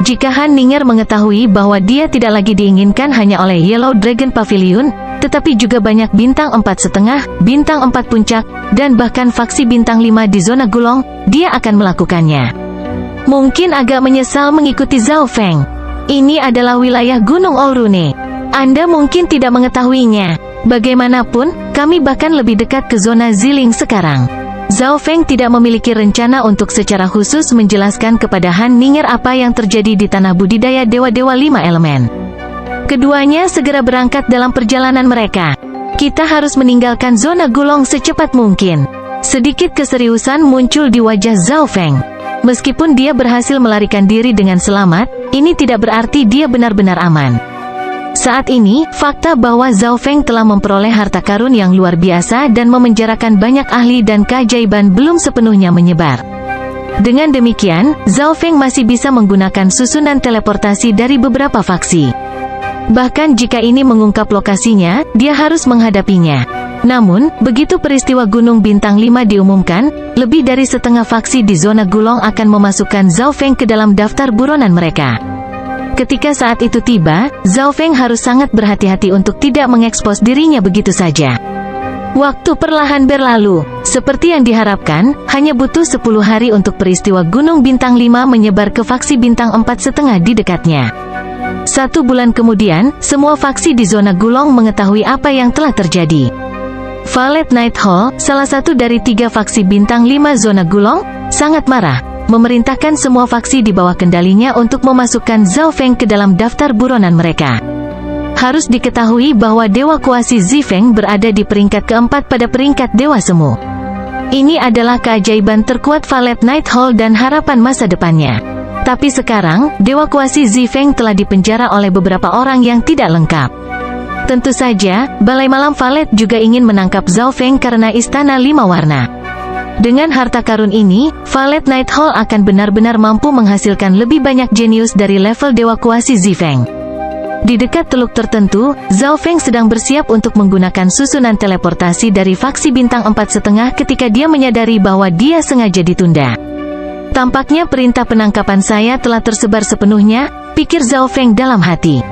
Jika Han Ning'er mengetahui bahwa dia tidak lagi diinginkan hanya oleh Yellow Dragon Pavilion, tetapi juga banyak bintang 4,5, bintang 4 puncak, dan bahkan faksi bintang 5 di zona Gulong. Dia akan melakukannya. Mungkin agak menyesal mengikuti Zhao Feng. Ini adalah wilayah Gunung Olrune. Anda mungkin tidak mengetahuinya. Bagaimanapun, kami bahkan lebih dekat ke zona Ziling sekarang. Zhao Feng tidak memiliki rencana untuk secara khusus menjelaskan kepada Han Ning'er apa yang terjadi di tanah budidaya dewa-dewa 5 elemen. Keduanya segera berangkat dalam perjalanan mereka. Kita harus meninggalkan zona Gulong secepat mungkin. Sedikit keseriusan muncul di wajah Zhao Feng. Meskipun dia berhasil melarikan diri dengan selamat, ini tidak berarti dia benar-benar aman. Saat ini, fakta bahwa Zhao Feng telah memperoleh harta karun yang luar biasa dan memenjarakan banyak ahli dan keajaiban belum sepenuhnya menyebar. Dengan demikian, Zhao Feng masih bisa menggunakan susunan teleportasi dari beberapa faksi. Bahkan jika ini mengungkap lokasinya, dia harus menghadapinya. Namun, begitu peristiwa Gunung Bintang 5 diumumkan, lebih dari setengah faksi di zona Gulong akan memasukkan Zhao Feng ke dalam daftar buronan mereka. Ketika saat itu tiba, Zhao Feng harus sangat berhati-hati untuk tidak mengekspos dirinya begitu saja. Waktu perlahan berlalu. Seperti yang diharapkan, hanya butuh 10 hari untuk peristiwa Gunung Bintang 5 menyebar ke faksi Bintang 4,5 di dekatnya. 1 bulan kemudian, semua faksi di zona Gulong mengetahui apa yang telah terjadi. Valet Night Hall, salah satu dari 3 faksi Bintang 5 zona Gulong, sangat marah, memerintahkan semua faksi di bawah kendalinya untuk memasukkan Zhao Feng ke dalam daftar buronan mereka. Harus diketahui bahwa Dewa Kuasi Zifeng berada di peringkat keempat pada peringkat Dewa Semu. Ini adalah keajaiban terkuat Valet Night Hall dan harapan masa depannya. Tapi sekarang, Dewa Kuasi Zifeng telah dipenjara oleh beberapa orang yang tidak lengkap. Tentu saja, Balai Malam Valet juga ingin menangkap Zhao Feng karena Istana 5 Warna. Dengan harta karun ini, Valet Night Hall akan benar-benar mampu menghasilkan lebih banyak jenius dari level Dewa Kuasi Zifeng. Di dekat teluk tertentu, Zhao Feng sedang bersiap untuk menggunakan susunan teleportasi dari faksi Bintang 4,5 ketika dia menyadari bahwa dia sengaja ditunda. Tampaknya perintah penangkapan saya telah tersebar sepenuhnya, pikir Zhao Feng dalam hati.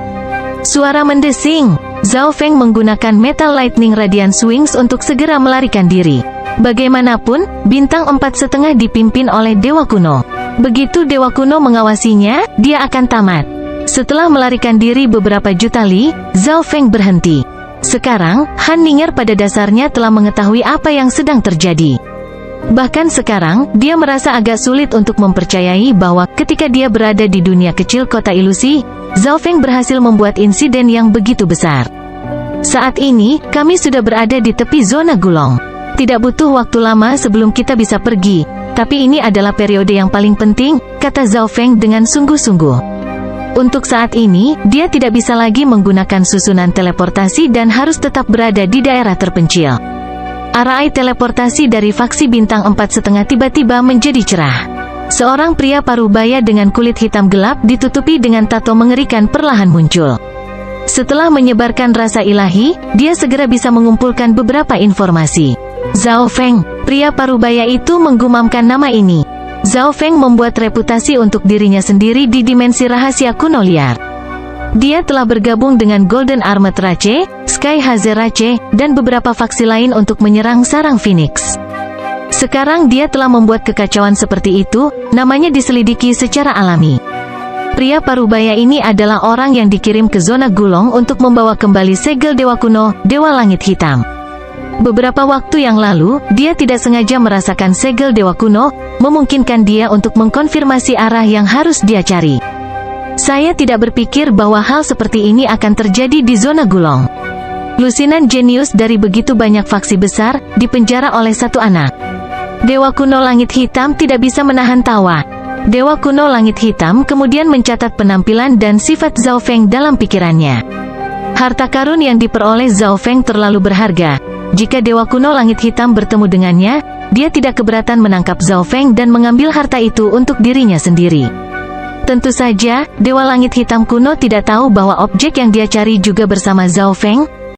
Suara mendesing. Zhao Feng menggunakan Metal Lightning Radiance Wings untuk segera melarikan diri. Bagaimanapun, Bintang 4,5 dipimpin oleh Dewa Kuno. Begitu Dewa Kuno mengawasinya, dia akan tamat. Setelah melarikan diri beberapa juta li, Zhao Feng berhenti. Sekarang, Han Ning'er pada dasarnya telah mengetahui apa yang sedang terjadi. Bahkan sekarang, dia merasa agak sulit untuk mempercayai bahwa ketika dia berada di dunia kecil kota ilusi, Zhao Feng berhasil membuat insiden yang begitu besar. Saat ini, kami sudah berada di tepi zona Gulong. Tidak butuh waktu lama sebelum kita bisa pergi, tapi ini adalah periode yang paling penting, kata Zhao Feng dengan sungguh-sungguh. Untuk saat ini, dia tidak bisa lagi menggunakan susunan teleportasi dan harus tetap berada di daerah terpencil. Arai teleportasi dari faksi Bintang 4,5 tiba-tiba menjadi cerah. Seorang pria parubaya dengan kulit hitam gelap ditutupi dengan tato mengerikan perlahan muncul. Setelah menyebarkan rasa ilahi, dia segera bisa mengumpulkan beberapa informasi. Zhao Feng, pria parubaya itu menggumamkan nama ini. Zhao Feng membuat reputasi untuk dirinya sendiri di dimensi rahasia kuno liar. Dia telah bergabung dengan Golden Armed Rache, Sky Haze Rache, dan beberapa faksi lain untuk menyerang sarang Phoenix. Sekarang dia telah membuat kekacauan seperti itu, namanya diselidiki secara alami. Pria parubaya ini adalah orang yang dikirim ke zona Gulong untuk membawa kembali segel Dewa Kuno, Dewa Langit Hitam. Beberapa waktu yang lalu, dia tidak sengaja merasakan segel Dewa Kuno, memungkinkan dia untuk mengkonfirmasi arah yang harus dia cari. Saya tidak berpikir bahwa hal seperti ini akan terjadi di zona Gulong. Lusinan jenius dari begitu banyak faksi besar, dipenjara oleh satu anak. Dewa Kuno Langit Hitam tidak bisa menahan tawa. Dewa Kuno Langit Hitam kemudian mencatat penampilan dan sifat Zhao Feng dalam pikirannya. Harta karun yang diperoleh Zhao Feng terlalu berharga. Jika Dewa Kuno Langit Hitam bertemu dengannya, dia tidak keberatan menangkap Zhao Feng dan mengambil harta itu untuk dirinya sendiri. Tentu saja, Dewa Langit Hitam kuno tidak tahu bahwa objek yang dia cari juga bersama Zhao Feng,